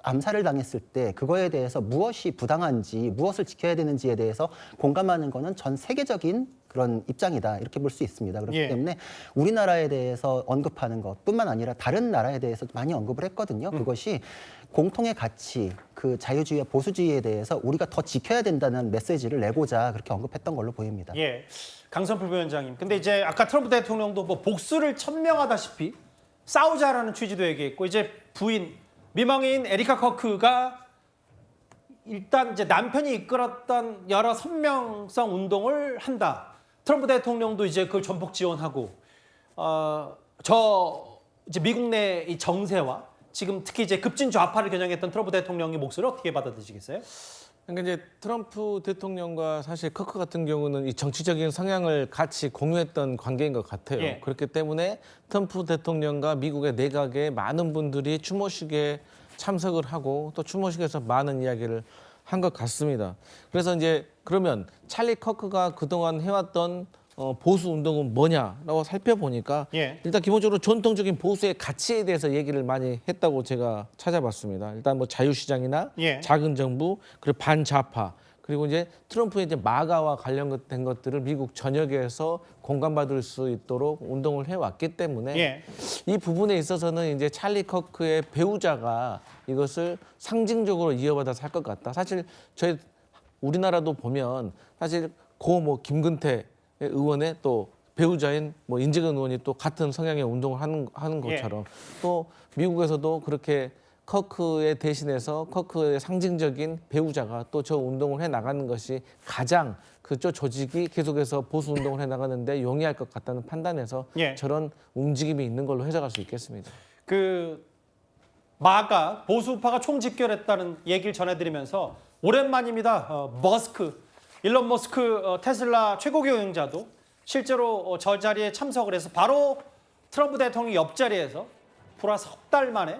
암살을 당했을 때 그거에 대해서 무엇이 부당한지, 무엇을 지켜야 되는지에 대해서 공감하는 거는 전 세계적인 그런 입장이다. 이렇게 볼 수 있습니다. 그렇기 때문에 우리나라에 대해서 언급하는 것뿐만 아니라 다른 나라에 대해서도 많이 언급을 했거든요. 그것이 공통의 가치, 그 자유주의와 보수주의에 대해서 우리가 더 지켜야 된다는 메시지를 내고자 그렇게 언급했던 걸로 보입니다. 강선필 부위원장님. 근데 이제 아까 트럼프 대통령도 뭐 복수를 천명하다시피 싸우자라는 취지도 얘기했고 이제 부인 미망인 에리카 커크가 일단 이제 남편이 이끌었던 여러 선명성 운동을 한다. 트럼프 대통령도 이제 그걸 전폭 지원하고 이제 미국 내 이 정세와 지금 특히 이제 급진 좌파를 겨냥했던 트럼프 대통령의 목소리를 어떻게 받아들이시겠어요? 그러니까 이제 트럼프 대통령과 사실 커크 같은 경우는 이 정치적인 성향을 같이 공유했던 관계인 것 같아요. 그렇기 때문에 트럼프 대통령과 미국의 내각의 많은 분들이 추모식에 참석을 하고 또 추모식에서 많은 이야기를 한 것 같습니다. 그래서 이제 그러면 찰리 커크가 그동안 해왔던 보수 운동은 뭐냐라고 살펴보니까 일단 기본적으로 전통적인 보수의 가치에 대해서 얘기를 많이 했다고 제가 찾아봤습니다. 일단 뭐 자유시장이나 작은 정부, 그리고 반좌파, 그리고 이제 트럼프의 이제 마가와 관련된 것들을 미국 전역에서 공감받을 수 있도록 운동을 해왔기 때문에 이 부분에 있어서는 이제 찰리 커크의 배우자가 이것을 상징적으로 이어받아서 할 것 같다. 사실 저희 우리나라도 보면 사실 고 뭐 김근태 의원의 또 배우자인 뭐 인재근 의원이 또 같은 성향의 운동을 하는 것처럼 또 미국에서도 그렇게 커크에 대신해서 커크의 상징적인 배우자가 또 저 운동을 해 나가는 것이 가장 그쪽 조직이 계속해서 보수 운동을 해 나가는데 용이할 것 같다는 판단에서 예. 저런 움직임이 있는 걸로 해석할 수 있겠습니다. 그 마가 보수파가 총집결했다는 얘기를 전해드리면서 오랜만입니다. 일론 머스크 테슬라 최고 경영자도 실제로 저 자리에 참석을 해서 바로 트럼프 대통령 옆자리에서 불과 석 달 만에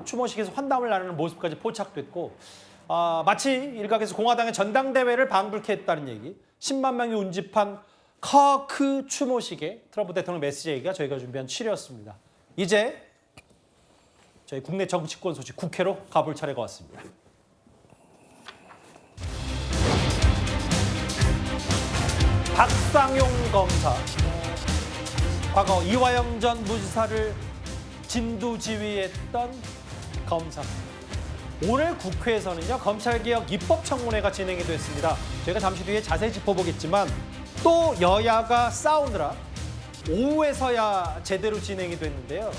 추모식에서 환담을 나누는 모습까지 포착됐고 마치 일각에서 공화당의 전당대회를 방불케 했다는 얘기, 10만 명이 운집한 커크 추모식에 트럼프 대통령 메시지 얘기가 저희가 준비한 7위였습니다. 이제 저희 국내 정치권 소식 국회로 가볼 차례가 왔습니다. 박상용 검사, 과거 이화영 전 무지사를 진두지휘했던 검사. 오늘 국회에서는요, 검찰개혁 입법청문회가 진행이 됐습니다. 저희가 잠시 뒤에 자세히 짚어보겠지만 또 여야가 싸우느라 오후에서야 제대로 진행이 됐는데요.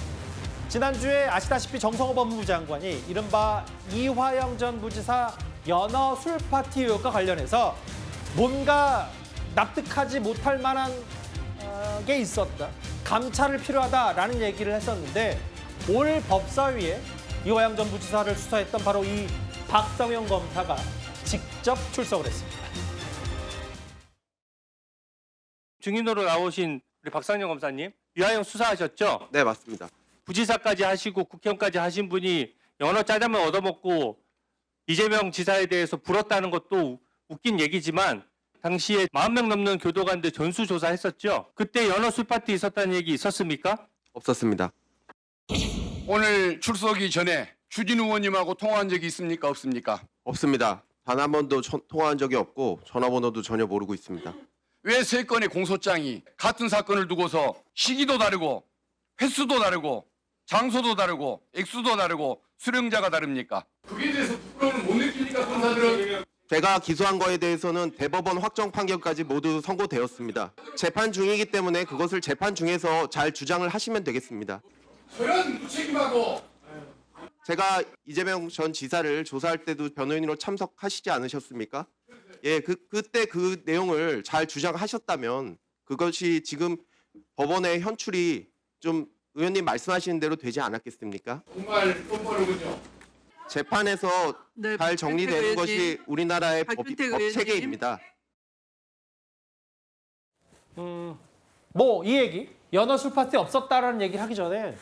지난주에 아시다시피 정성호 법무부 장관이 이른바 이화영 전 부지사 연어 술 파티 의혹과 관련해서 뭔가 납득하지 못할 만한 게 있었다. 감찰을 필요하다라는 얘기를 했었는데 오늘 법사위에 이화영 전 부지사를 수사했던 바로 이 박상용 검사가 직접 출석을 했습니다. 증인으로 나오신 우리 박상용 검사님, 이화영 수사하셨죠? 네, 맞습니다. 부지사까지 하시고 국회의원까지 하신 분이 연어 짜장면 얻어먹고 이재명 지사에 대해서 불었다는 것도 웃긴 얘기지만 당시에 40명 넘는 교도관들 전수조사했었죠? 그때 연어 술파티 있었다는 얘기 있었습니까? 없었습니다. 오늘 출석이 전에 추진 의원님하고 통화한 적이 있습니까? 없습니까? 없습니다. 단 한 번도 통화한 적이 없고 전화번호도 전혀 모르고 있습니다. 왜 세 건의 공소장이 같은 사건을 두고서 시기도 다르고 횟수도 다르고 장소도 다르고 액수도 다르고 수령자가 다릅니까? 그게 대해서 부끄러움을 못 느끼니까 검사들은 제가 기소한 거에 대해서는 대법원 확정 판결까지 모두 선고되었습니다. 재판 중이기 때문에 그것을 재판 중에서 잘 주장을 하시면 되겠습니다. 저런 무책임하고 제가 이재명 전 지사를 조사할 때도 변호인으로 참석하시지 않으셨습니까? 예, 그때 그 내용을 잘 주장하셨다면 그것이 지금 법원의 현출이 좀 의원님 말씀하시는 대로 되지 않았겠습니까? 정말 똑바로군요. 재판에서 네, 잘 정리되는 것이 우리나라의 법 체계입니다. 뭐 이 얘기, 연어 술 파티 없었다라는 얘기를 하기 전에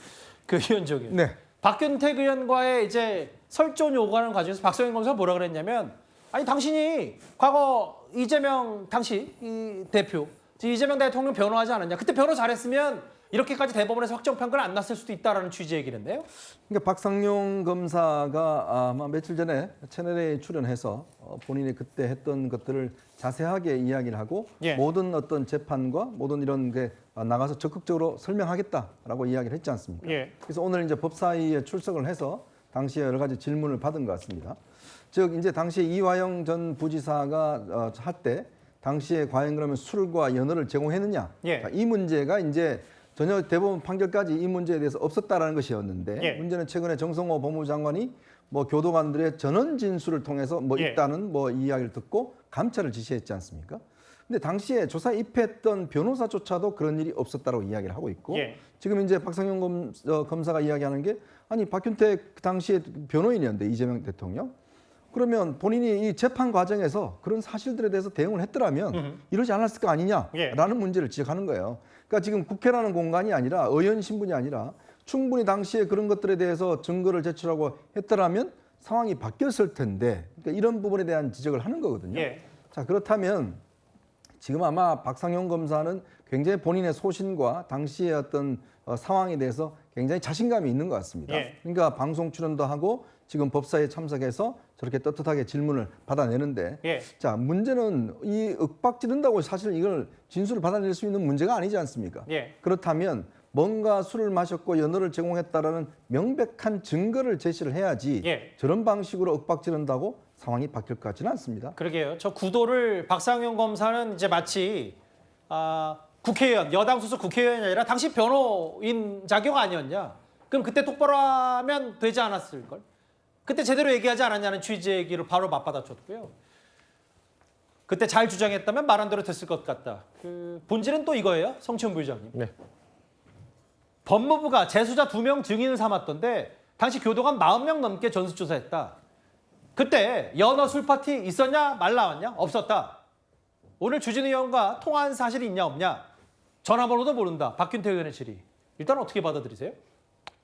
그 위원장이 네. 박균택 의원과의 이제 설전 요구하는 과정에서 박상용 검사가 뭐라 그랬냐면, 아니 당신이 과거 이재명 당시 이 대표, 이재명 대통령 변호하지 않았냐? 그때 변호 잘했으면 이렇게까지 대법원에서 확정 판결 안 났을 수도 있다라는 취지의 얘기를 했네요. 그러니까 박상용 검사가 아마 며칠 전에 채널에 출연해서 본인이 그때 했던 것들을 자세하게 이야기를 하고 예. 모든 어떤 재판과 모든 이런 게 나가서 적극적으로 설명하겠다라고 이야기를 했지 않습니까? 예. 그래서 오늘 이제 법사위에 출석을 해서 당시에 여러 가지 질문을 받은 것 같습니다. 즉 이제 당시에 이화영 전 부지사가 할 때 당시에 과연 그러면 술과 연어를 제공했느냐? 예. 자, 이 문제가 이제 전혀 대법원 판결까지 이 문제에 대해서 없었다라는 것이었는데 예. 문제는 최근에 정성호 법무부 장관이 뭐 교도관들의 전원 진술을 통해서 뭐 예. 있다는 뭐 이야기를 듣고 감찰을 지시했지 않습니까? 근데 당시에 조사에 입회했던 변호사조차도 그런 일이 없었다고 이야기를 하고 있고 예. 지금 이제 박상용 검사가 이야기하는 게 아니 박균택 당시에 변호인이었는데 이재명 대통령 그러면 본인이 이 재판 과정에서 그런 사실들에 대해서 대응을 했더라면 이러지 않았을 거 아니냐라는 예. 문제를 지적하는 거예요. 그러니까 지금 국회라는 공간이 아니라 의원 신분이 아니라 충분히 당시에 그런 것들에 대해서 증거를 제출하고 했더라면 상황이 바뀌었을 텐데 그러니까 이런 부분에 대한 지적을 하는 거거든요. 예. 자 그렇다면 지금 아마 박상용 검사는 굉장히 본인의 소신과 당시의 어떤 상황에 대해서 굉장히 자신감이 있는 것 같습니다. 예. 그러니까 방송 출연도 하고 지금 법사위에 참석해서 저렇게 떳떳하게 질문을 받아내는데 예. 자 문제는 이 윽박지른다고 사실 이걸 진술을 받아낼 수 있는 문제가 아니지 않습니까? 예. 그렇다면 뭔가 술을 마셨고 연어를 제공했다라는 명백한 증거를 제시를 해야지 예. 저런 방식으로 윽박지른다고 상황이 바뀔 것 같지는 않습니다. 그러게요. 저 구도를 박상용 검사는 이제 마치 국회의원, 여당 소속 국회의원이 아니라 당시 변호인 자격 아니었냐? 그럼 그때 똑바로 하면 되지 않았을걸? 그때 제대로 얘기하지 않았냐는 취지의 얘기를 바로 맞받아쳤고요. 그때 잘 주장했다면 말한 대로 됐을 것 같다. 그 본질은 또 이거예요, 성치훈 부의장님. 네. 법무부가 재수자 2명 증인을 삼았던데 당시 교도관 40명 넘게 전수조사했다. 그때 연어 술파티 있었냐 말 나왔냐? 없었다. 오늘 주진우 의원과 통화한 사실이 있냐 없냐? 전화번호도 모른다. 박균태 의원의 질의. 일단 어떻게 받아들이세요?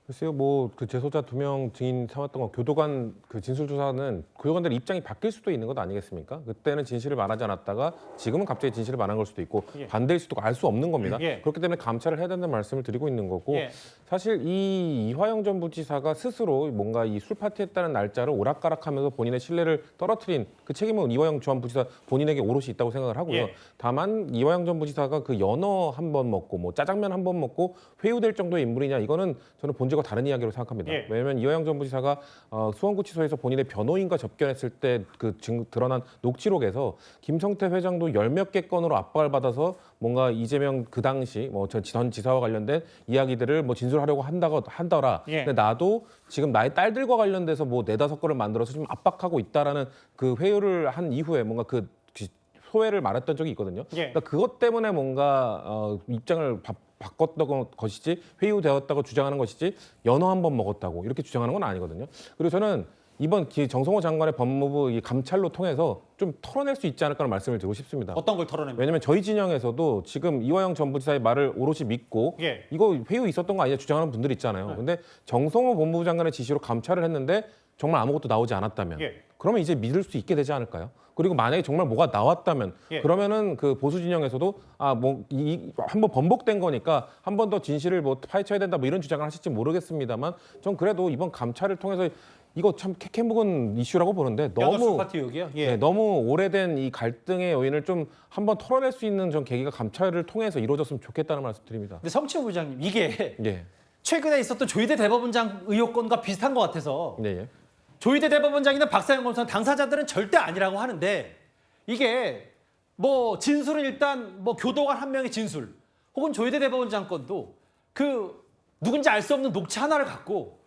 글쎄요, 뭐 그 재소자 2명 증인 삼았던 거 교도관 그 진술 조사는 교도관들 입장이 바뀔 수도 있는 것 아니겠습니까? 그때는 진실을 말하지 않았다가 지금은 갑자기 진실을 말한 걸 수도 있고 예. 반대일 수도 있고 알 수 없는 겁니다. 예. 그렇기 때문에 감찰을 해야 된다는 말씀을 드리고 있는 거고 예. 사실 이 이화영 전 부지사가 스스로 뭔가 이 술 파티했다는 날짜를 오락가락하면서 본인의 신뢰를 떨어뜨린 그 책임은 이화영 전 부지사 본인에게 오롯이 있다고 생각을 하고요. 예. 다만 이화영 전 부지사가 그 연어 한 번 먹고 뭐 짜장면 한 번 먹고 회유될 정도의 인물이냐 이거는 저는 본질과 다른 이야기로 생각합니다. 예. 왜냐하면 이화영 전 부지사가 수원구치소에서 본인의 변호인과 접견했을 때 그 드러난 녹취록에서 김성태 회장도 열 몇 개 건으로 압박을 받아서 뭔가 이재명 그 당시 뭐 전 지사와 관련된 이야기들을 뭐 진술하려고 한다라. 예. 근데 나도 지금 나의 딸들과 관련돼서 뭐 4-5 건을 만들어서 좀 압박하고 있다라는 그 회유를 한 이후에 뭔가 그 소회를 말했던 적이 있거든요. 예. 그러니까 그것 때문에 뭔가 입장을 바꿨던 것이지 회유되었다고 주장하는 것이지 연어 한 번 먹었다고 이렇게 주장하는 건 아니거든요. 그리고 저는 이번 정성호 장관의 법무부 이 감찰로 통해서 좀 털어낼 수 있지 않을까라는 말씀을 드리고 싶습니다. 어떤 걸 털어냅니까? 왜냐하면 저희 진영에서도 지금 이화영 전 부지사의 말을 오롯이 믿고 예. 이거 회유 있었던 거 아니냐 주장하는 분들 있잖아요. 근데 정성호 법무부 장관의 지시로 감찰을 했는데 정말 아무것도 나오지 않았다면 예. 그러면 이제 믿을 수 있게 되지 않을까요? 그리고 만약에 정말 뭐가 나왔다면 예. 그러면은 그 보수 진영에서도 한번 번복된 거니까 한 번 더 진실을 뭐 파헤쳐야 된다 뭐 이런 주장을 하실지 모르겠습니다만 전 그래도 이번 감찰을 통해서 이거 참 캐캐 묵은 이슈라고 보는데 너무 파티 의혹이요? 예. 네, 너무 오래된 이 갈등의 요인을 좀 한번 털어낼 수 있는 전 계기가 감찰을 통해서 이루어졌으면 좋겠다는 말씀드립니다. 근데 성치훈 부장님 이게 예. 최근에 있었던 조희대 대법원장 의혹건과 비슷한 것 같아서 네, 예. 조희대 대법원장이나 박사영 검사는 당사자들은 절대 아니라고 하는데 이게 뭐 진술은 일단 뭐 교도관 한 명의 진술 혹은 조희대 대법원장 건도 그 누군지 알 수 없는 녹취 하나를 갖고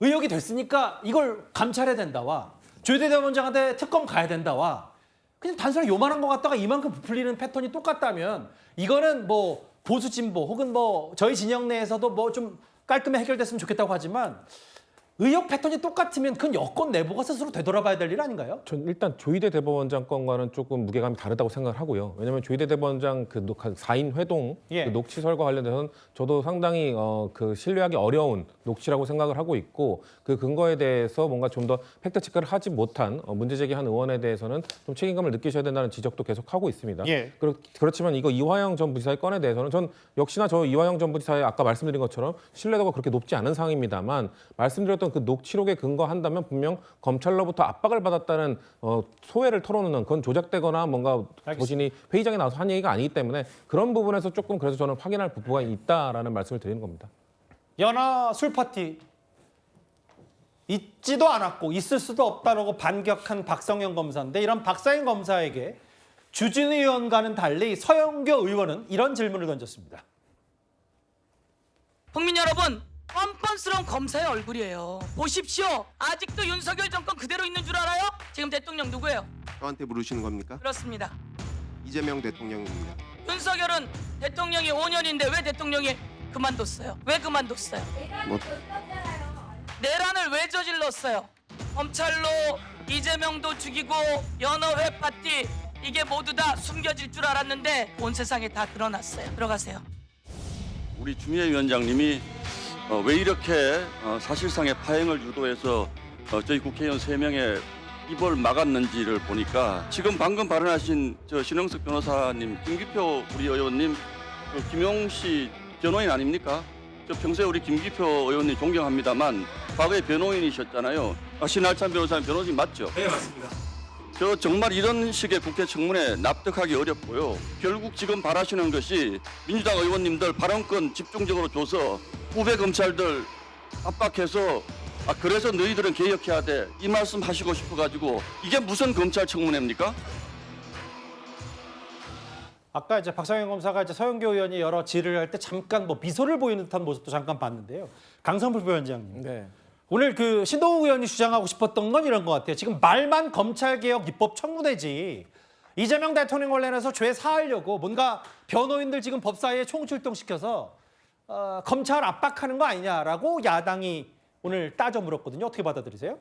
의혹이 됐으니까 이걸 감찰해야 된다와 조희대 대법원장한테 특검 가야 된다와 그냥 단순히 요만한 것 같다가 이만큼 부풀리는 패턴이 똑같다면 이거는 뭐 보수 진보 혹은 뭐 저희 진영 내에서도 뭐 좀 깔끔히 해결됐으면 좋겠다고 하지만 의혹 패턴이 똑같으면 그건 여권 내부가 스스로 되돌아봐야 될 일 아닌가요? 전 일단 조희대 대법원장 건과는 조금 무게감이 다르다고 생각을 하고요. 왜냐하면 조희대 대법원장 그 4인 회동 예. 그 녹취설과 관련돼서는 저도 상당히 그 신뢰하기 어려운 녹취라고 생각을 하고 있고 그 근거에 대해서 뭔가 좀 더 팩트 체크를 하지 못한 문제 제기한 의원에 대해서는 좀 책임감을 느끼셔야 된다는 지적도 계속 하고 있습니다. 예. 그렇지만 이거 이화영 전 부지사의 건에 대해서는 전 역시나 저 이화영 전 부지사의 아까 말씀드린 것처럼 신뢰도가 그렇게 높지 않은 상황입니다만 말씀드렸던 그 녹취록에 근거한다면 분명 검찰로부터 압박을 받았다는 소회를 털어놓는 그건 조작되거나 뭔가 자신이 회의장에 나와서 한 얘기가 아니기 때문에 그런 부분에서 조금 그래서 저는 확인할 부분가 있다라는 말씀을 드리는 겁니다. 연하 술 파티 있지도 않았고 있을 수도 없다라고 반격한 박성영 검사인데 이런 박성영 검사에게 주진우 의원과는 달리 서영교 의원은 이런 질문을 던졌습니다. 국민 여러분, 뻔뻔스러운 검사의 얼굴이에요. 보십시오. 아직도 윤석열 정권 그대로 있는 줄 알아요? 지금 대통령 누구예요? 저한테 물으시는 겁니까? 그렇습니다. 이재명 대통령입니다. 윤석열은 대통령이 5년인데 왜 대통령이 그만뒀어요? 왜 그만뒀어요? 뭐 내란을 왜 저질렀어요? 검찰로 이재명도 죽이고 연어회 파티 이게 모두 다 숨겨질 줄 알았는데 온 세상에 다 드러났어요. 들어가세요. 우리 추미애 위원장님이 왜 이렇게 사실상의 파행을 유도해서 저희 국회의원 3명의 입을 막았는지를 보니까 지금 방금 발언하신 신영석 변호사님, 김기표 우리 의원님, 김용씨 변호인 아닙니까? 저 평소에 우리 김기표 의원님 존경합니다만 과거에 변호인이셨잖아요. 신할찬 변호사님 변호인 맞죠? 네, 맞습니다. 저 정말 이런 식의 국회 청문회 납득하기 어렵고요. 결국 지금 바라시는 것이 민주당 의원님들 발언권 집중적으로 줘서 후배 검찰들 압박해서 그래서 너희들은 개혁해야 돼. 이 말씀 하시고 싶어가지고 이게 무슨 검찰 청문회입니까? 아까 이제 박성영 검사가 이제 서영교 의원이 여러 질의를 할 때 잠깐 뭐 미소를 보이는 듯한 모습도 잠깐 봤는데요. 강성필 부위원장님. 네. 오늘 그 신동욱 의원이 주장하고 싶었던 건 이런 것 같아요. 지금 말만 검찰개혁 입법 청문회지 이재명 대통령 관련해서 죄 사하려고 뭔가 변호인들 지금 법사위에 총출동시켜서 검찰 압박하는 거 아니냐라고 야당이 오늘 따져 물었거든요. 어떻게 받아들이세요?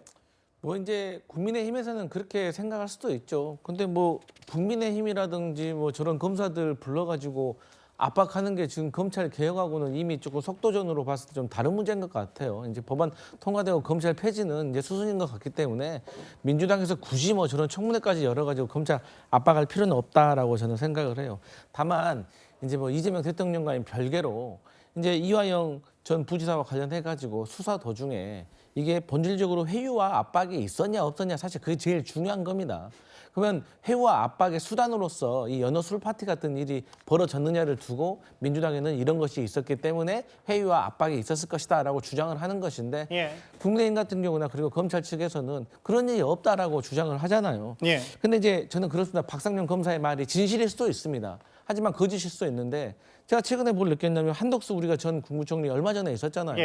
뭐 이제 국민의힘에서는 그렇게 생각할 수도 있죠. 근데 뭐 국민의힘이라든지 뭐 저런 검사들 불러가지고 압박하는 게 지금 검찰 개혁하고는 이미 조금 속도전으로 봤을 때 좀 다른 문제인 것 같아요. 이제 법안 통과되고 검찰 폐지는 이제 수순인 것 같기 때문에 민주당에서 굳이 뭐 저런 청문회까지 열어가지고 검찰 압박할 필요는 없다라고 저는 생각을 해요. 다만 이제 뭐 이재명 대통령과는 별개로 이제 이화영 전 부지사와 관련해가지고 수사 도중에 이게 본질적으로 회유와 압박이 있었냐 없었냐 사실 그게 제일 중요한 겁니다. 그러면 회유와 압박의 수단으로서 이 연어 술 파티 같은 일이 벌어졌느냐를 두고 민주당에는 이런 것이 있었기 때문에 회유와 압박이 있었을 것이다라고 주장을 하는 것인데 국민의힘 같은 경우나 그리고 검찰 측에서는 그런 일이 없다라고 주장을 하잖아요. 근데 이제 저는 그렇습니다. 박상용 검사의 말이 진실일 수도 있습니다. 하지만 거짓일 수도 있는데 제가 최근에 뭘 느꼈냐면 한덕수 우리가 전 국무총리 얼마 전에 있었잖아요.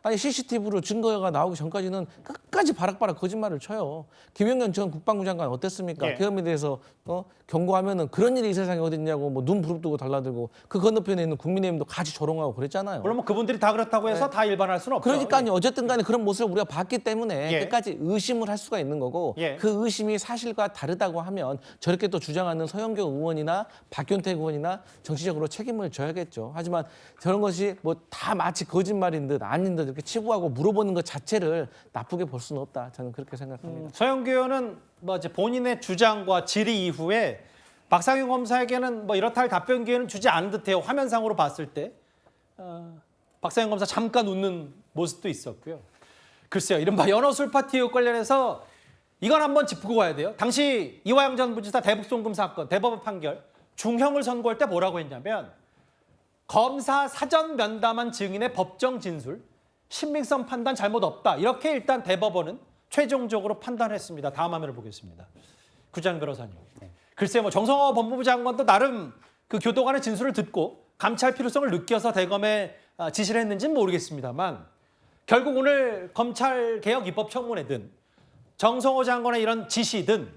아니 CCTV로 증거가 나오기 전까지는 끝까지 바락바락 거짓말을 쳐요. 김영현 전 국방부 장관 어땠습니까? 계엄에 대해서 경고하면은 그런 일이 이 세상에 어디 있냐고 뭐 눈 부릅뜨고 달라들고 그 건너편에 있는 국민의힘도 같이 조롱하고 그랬잖아요. 물론 뭐 그분들이 다 그렇다고 해서 다 일반할 수는 없죠. 그러니까요. 어쨌든 간에 그런 모습을 우리가 봤기 때문에 끝까지 의심을 할 수가 있는 거고 그 의심이 사실과 다르다고 하면 저렇게 또 주장하는 서영교 의원이나 박균택 의원이나 정치적으로 책임을 져야겠죠. 하지만 저런 것이 뭐 다 마치 거짓말인 듯 아닌 듯 이렇게 치부하고 물어보는 것 자체를 나쁘게 볼 수는 없다. 저는 그렇게 생각합니다. 서영교 의원은 뭐 이제 본인의 주장과 질의 이후에 박상용 검사에게는 뭐 이렇다 할 답변 기회는 주지 않은 듯해요. 화면상으로 봤을 때 박상용 검사 잠깐 웃는 모습도 있었고요. 글쎄요, 이른바 연어술 파티 의혹 관련해서 이건 한번 짚고 가야 돼요. 당시 이화영 전 부지사 대북송금 사건 대법원 판결 중형을 선고할 때 뭐라고 했냐면 검사 사전 면담한 증인의 법정 진술, 신빙성 판단 잘못 없다. 이렇게 일단 대법원은 최종적으로 판단했습니다. 다음 화면을 보겠습니다. 구장 변호사님. 글쎄요, 뭐 정성호 법무부 장관도 나름 그 교도관의 진술을 듣고 감찰 필요성을 느껴서 대검에 지시를 했는지는 모르겠습니다만 결국 오늘 검찰개혁 입법청문회든 정성호 장관의 이런 지시든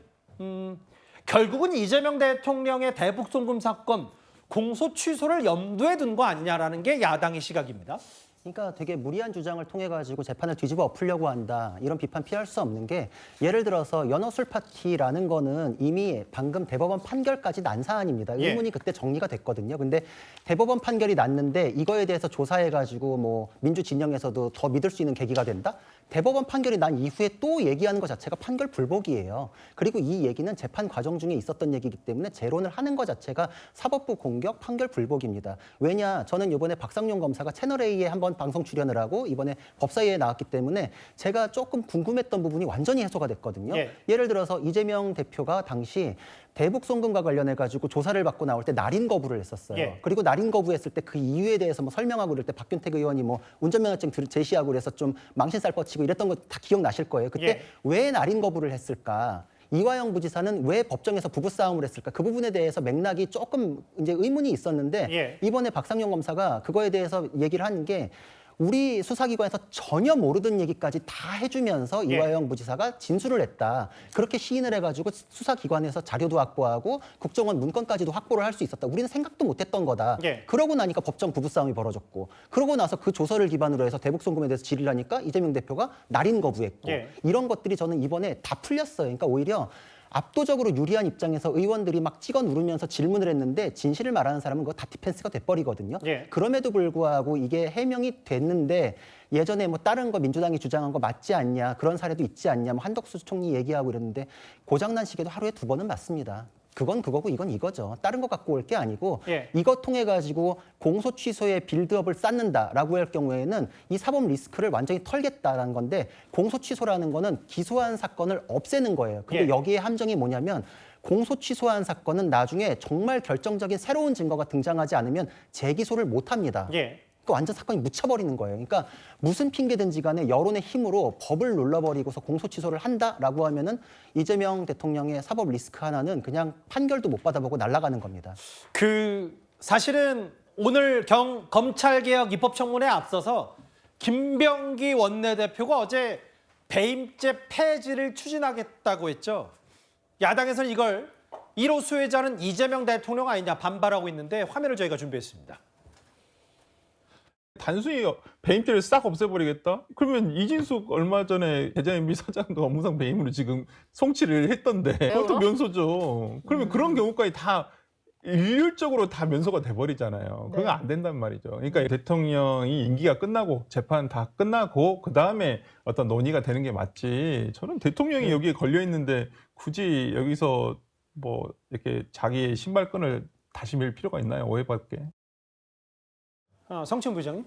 결국은 이재명 대통령의 대북송금 사건 공소 취소를 염두에 둔 거 아니냐라는 게 야당의 시각입니다. 그러니까 되게 무리한 주장을 통해 가지고 재판을 뒤집어 엎으려고 한다. 이런 비판 피할 수 없는 게 예를 들어서 연어술 파티라는 거는 이미 방금 대법원 판결까지 난 사안입니다. 의문이 그때 정리가 됐거든요. 근데 대법원 판결이 났는데 이거에 대해서 조사해 가지고 뭐 민주 진영에서도 더 믿을 수 있는 계기가 된다? 대법원 판결이 난 이후에 또 얘기하는 것 자체가 판결 불복이에요. 그리고 이 얘기는 재판 과정 중에 있었던 얘기이기 때문에 재론을 하는 것 자체가 사법부 공격, 판결 불복입니다. 왜냐? 저는 이번에 박상용 검사가 채널A에 한번 방송 출연을 하고 이번에 법사위에 나왔기 때문에 제가 조금 궁금했던 부분이 완전히 해소가 됐거든요. 예를 들어서 이재명 대표가 당시 대북 송금과 관련해 가지고 조사를 받고 나올 때 날인 거부를 했었어요. 그리고 날인 거부했을 때 그 이유에 대해서 뭐 설명하고 그럴 때 박균택 의원이 뭐 운전면허증 제시하고 그래서 좀 망신살 뻗치고 이랬던 거 다 기억나실 거예요. 그때 왜 날인 거부를 했을까? 이화영 부지사는 왜 법정에서 부부싸움을 했을까? 그 부분에 대해서 맥락이 조금 이제 의문이 있었는데 이번에 박상용 검사가 그거에 대해서 얘기를 하는 게 우리 수사기관에서 전혀 모르던 얘기까지 다 해주면서 이화영 부지사가 진술을 했다. 그렇게 시인을 해가지고 수사기관에서 자료도 확보하고 국정원 문건까지도 확보를 할 수 있었다. 우리는 생각도 못했던 거다. 그러고 나니까 법정 부부싸움이 벌어졌고 그러고 나서 그 조서를 기반으로 해서 대북송금에 대해서 질의를 하니까 이재명 대표가 날인 거부했고 이런 것들이 저는 이번에 다 풀렸어요. 그러니까 오히려 압도적으로 유리한 입장에서 의원들이 막 찍어 누르면서 질문을 했는데 진실을 말하는 사람은 그거 다 디펜스가 돼버리거든요. 그럼에도 불구하고 이게 해명이 됐는데 예전에 뭐 다른 거 민주당이 주장한 거 맞지 않냐 그런 사례도 있지 않냐 뭐 한덕수 총리 얘기하고 이랬는데 고장난 시계도 하루에 2번은 맞습니다. 그건 그거고 이건 이거죠. 다른 거 갖고 올 게 아니고 이거 통해 가지고 공소 취소에 빌드업을 쌓는다라고 할 경우에는 이 사법 리스크를 완전히 털겠다라는 건데 공소 취소라는 거는 기소한 사건을 없애는 거예요. 근데 여기에 함정이 뭐냐면 공소 취소한 사건은 나중에 정말 결정적인 새로운 증거가 등장하지 않으면 재기소를 못 합니다. 그 완전 사건이 묻혀버리는 거예요. 그러니까 무슨 핑계든지 간에 여론의 힘으로 법을 눌러버리고서 공소 취소를 한다라고 하면은 이재명 대통령의 사법 리스크 하나는 그냥 판결도 못 받아보고 날아가는 겁니다. 사실은 오늘 검찰개혁 입법청문회에 앞서서 김병기 원내대표가 어제 배임죄 폐지를 추진하겠다고 했죠. 야당에서는 이걸 1호 수혜자는 이재명 대통령 아니냐 반발하고 있는데 화면을 저희가 준비했습니다. 단순히 배임죄를 싹 없애버리겠다? 그러면 이진숙 얼마 전에 대장MB 사장도 업무상 배임으로 지금 송치를 했던데 그것도 면소죠. 그러면 그런 경우까지 다 일률적으로 다 면소가 돼버리잖아요. 그건 안 된단 말이죠. 그러니까 대통령이 임기가 끝나고 재판 다 끝나고 그다음에 어떤 논의가 되는 게 맞지. 저는 대통령이 여기에 걸려 있는데 굳이 여기서 뭐 이렇게 자기의 신발끈을 다시 밀 필요가 있나요? 오해받게. 성층 부장님,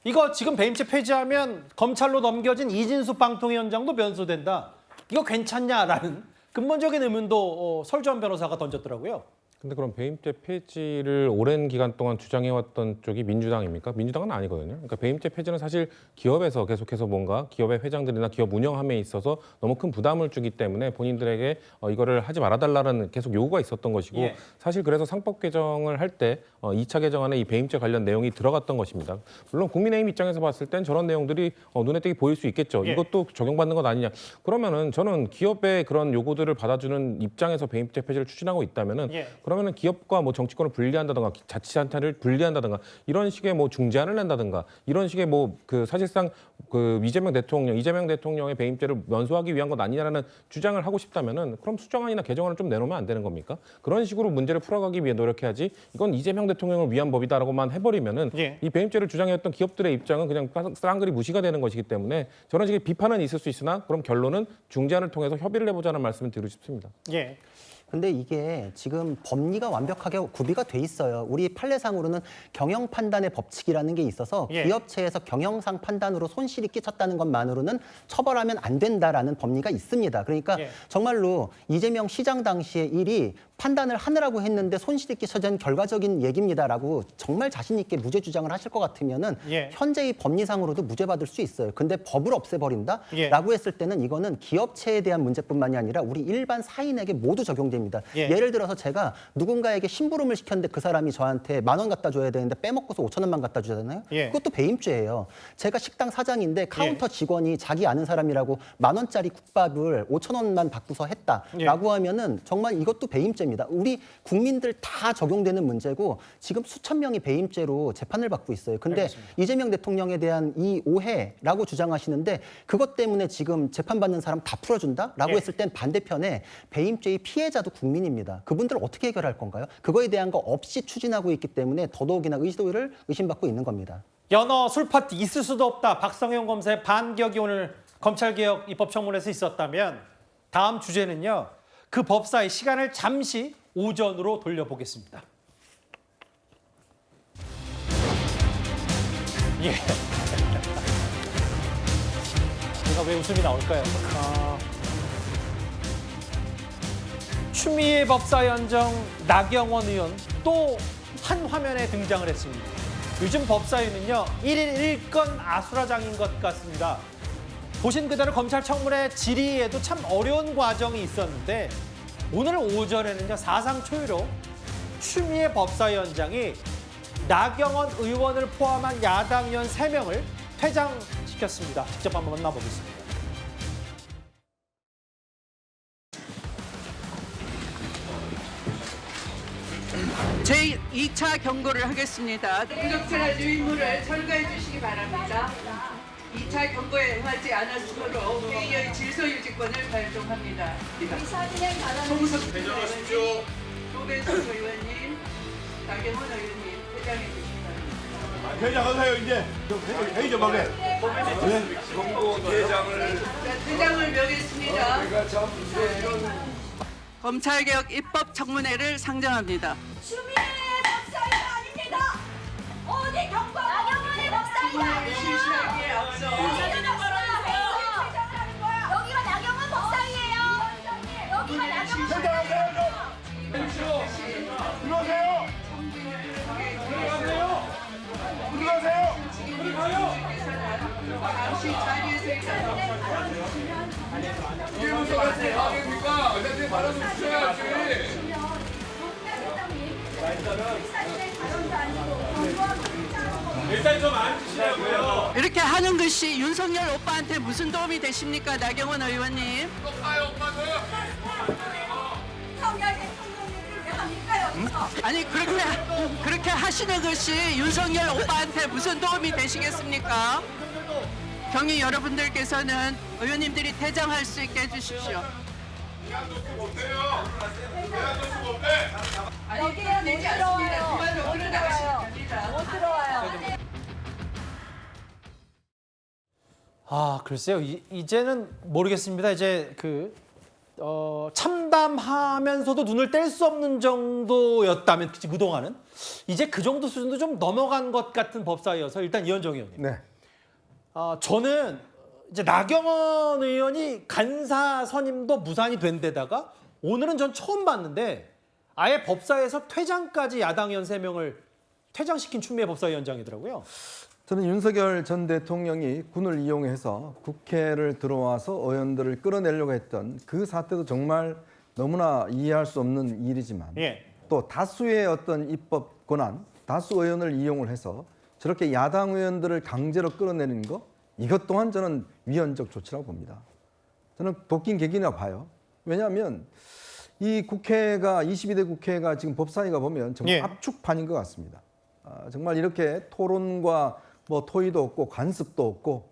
이거 지금 배임죄 폐지하면 검찰로 넘겨진 이진숙 방통위원장도 면소된다. 이거 괜찮냐라는 근본적인 의문도 설주환 변호사가 던졌더라고요. 근데 그럼 배임죄 폐지를 오랜 기간 동안 주장해왔던 쪽이 민주당입니까? 민주당은 아니거든요. 그러니까 배임죄 폐지는 사실 기업에서 계속해서 뭔가 기업의 회장들이나 기업 운영함에 있어서 너무 큰 부담을 주기 때문에 본인들에게 이거를 하지 말아달라는 계속 요구가 있었던 것이고 사실 그래서 상법 개정을 할 때 2차 개정안에 이 배임죄 관련 내용이 들어갔던 것입니다. 물론 국민의힘 입장에서 봤을 땐 저런 내용들이 눈에 띄게 보일 수 있겠죠. 이것도 적용받는 것 아니냐. 그러면은 저는 기업의 그런 요구들을 받아주는 입장에서 배임죄 폐지를 추진하고 있다면은 그러면은 기업과 뭐 정치권을 분리한다든가 자치단체를 분리한다든가 이런 식의 뭐 중재안을 낸다든가 이런 식의 뭐 그 사실상 그 이재명 대통령의 배임죄를 면소하기 위한 것 아니냐라는 주장을 하고 싶다면은 그럼 수정안이나 개정안을 좀 내놓으면 안 되는 겁니까? 그런 식으로 문제를 풀어가기 위해 노력해야지 이건 이재명 대통령을 위한 법이다라고만 해버리면은 이 배임죄를 주장했던 기업들의 입장은 그냥 쌍그리 무시가 되는 것이기 때문에 저런 식의 비판은 있을 수 있으나 그럼 결론은 중재안을 통해서 협의를 해보자는 말씀을 드리고 싶습니다. 근데 이게 지금 법리가 완벽하게 구비가 돼 있어요. 우리 판례상으로는 경영 판단의 법칙이라는 게 있어서 기업체에서 경영상 판단으로 손실이 끼쳤다는 것만으로는 처벌하면 안 된다라는 법리가 있습니다. 그러니까 정말로 이재명 시장 당시의 일이 판단을 하느라고 했는데 손실이 끼쳐진 결과적인 얘기입니다라고 정말 자신 있게 무죄 주장을 하실 것 같으면은 현재의 법리상으로도 무죄 받을 수 있어요. 근데 법을 없애버린다라고 했을 때는 이거는 기업체에 대한 문제뿐만이 아니라 우리 일반 사인에게 모두 적용됩니다. 예를 들어서 제가 누군가에게 심부름을 시켰는데 그 사람이 저한테 10,000원 갖다 줘야 되는데 빼먹고서 5,000원만 갖다 주잖아요. 그것도 배임죄예요. 제가 식당 사장인데 카운터 직원이 자기 아는 사람이라고 10,000원짜리 국밥을 5,000원만 받고서 했다라고 하면은 정말 이것도 배임죄입니다. 우리 국민들 다 적용되는 문제고 지금 수천 명이 배임죄로 재판을 받고 있어요. 근데 이재명 대통령에 대한 이 오해라고 주장하시는데 그것 때문에 지금 재판받는 사람 다 풀어준다라고 했을 땐 반대편에 배임죄의 피해자도 국민입니다. 그분들 어떻게 해결할 건가요? 그거에 대한 거 없이 추진하고 있기 때문에 더더욱이나 의도를 의심받고 있는 겁니다. 연어 술파티 있을 수도 없다. 박성현 검사의 반격이 오늘 검찰개혁 입법청문회에서 있었다면 다음 주제는요. 그 법사의 시간을 잠시 오전으로 돌려보겠습니다. 제가 왜 웃음이 나올까요? 추미애 법사 연정 나경원 의원 또 한 화면에 등장을 했습니다. 요즘 법사위는요 1일 1건 아수라장인 것 같습니다. 보신 그대로 검찰청문회 질의에도 참 어려운 과정이 있었는데 오늘 오전에는요 사상 초유로 추미애 법사위원장이 나경원 의원을 포함한 야당 의원 3명을 퇴장시켰습니다. 직접 한번 만나보겠습니다. 제2차 경고를 하겠습니다. 공적체나 유인물을 철거해 주시기 바랍니다. 2차 경고에 응하지 않았으므로 회의의 질서유지권을 발동합니다. 송석 대전하십시오. 조배석 의원님, 나경원 의원님 퇴장해 주시기 바랍니다. 퇴장하세요 이제. 회의 좀 하게. 경고 퇴장을. 퇴장을 명했습니다. 검찰개혁 입법청문회를 상정합니다. 추미애 법사위가 아닙니다. 어디 경고 나경원의 법사위가 실시하기에 앞서 여기가 나경원 법사위예요. 여기가 나경원 법사위예요. 들어가세요. 들어가세요. 잠시 자리에서 이게 무슨 말입니까? 어차피 받아서 주셔야지. 사실은 다른 거 아니고 일단 좀 앉으시라고요. 이렇게 하는 것이 윤석열 오빠한테 무슨 도움이 되십니까, 나경원 의원님? 아니 그렇게 하시는 것이 윤석열 오빠한테 무슨 도움이 되시겠습니까? 경위 여러분들께서는 의원님들이 퇴장할 수 있게 해주십시오. 여기에 못 들어와요. 못 들어와요. 아, 글쎄요. 이제는 모르겠습니다. 이제 참담하면서도 눈을 뗄 수 없는 정도였다면 그동안은 이제 그 정도 수준도 좀 넘어간 것 같은 법사위여서 일단 이현정 의원님. 네. 저는 이제 나경원 의원이 간사 선임도 무산이 된 데다가 오늘은 전 처음 봤는데 아예 법사위에서 퇴장까지 야당 의원 3명을 퇴장시킨 추미애 법사위원장이더라고요. 저는 윤석열 전 대통령이 군을 이용해서 국회를 들어와서 의원들을 끌어내려고 했던 그 사태도 정말 너무나 이해할 수 없는 일이지만 또 다수의 어떤 입법 권한, 다수 의원을 이용을 해서 저렇게 야당 의원들을 강제로 끌어내는 거 이것 또한 저는 위헌적 조치라고 봅니다. 저는 도끼인 객이나 봐요. 왜냐하면 이 국회가 22대 국회가 지금 법사위가 보면 정말 압축판인 것 같습니다. 정말 이렇게 토론과 토의도 없고 관습도 없고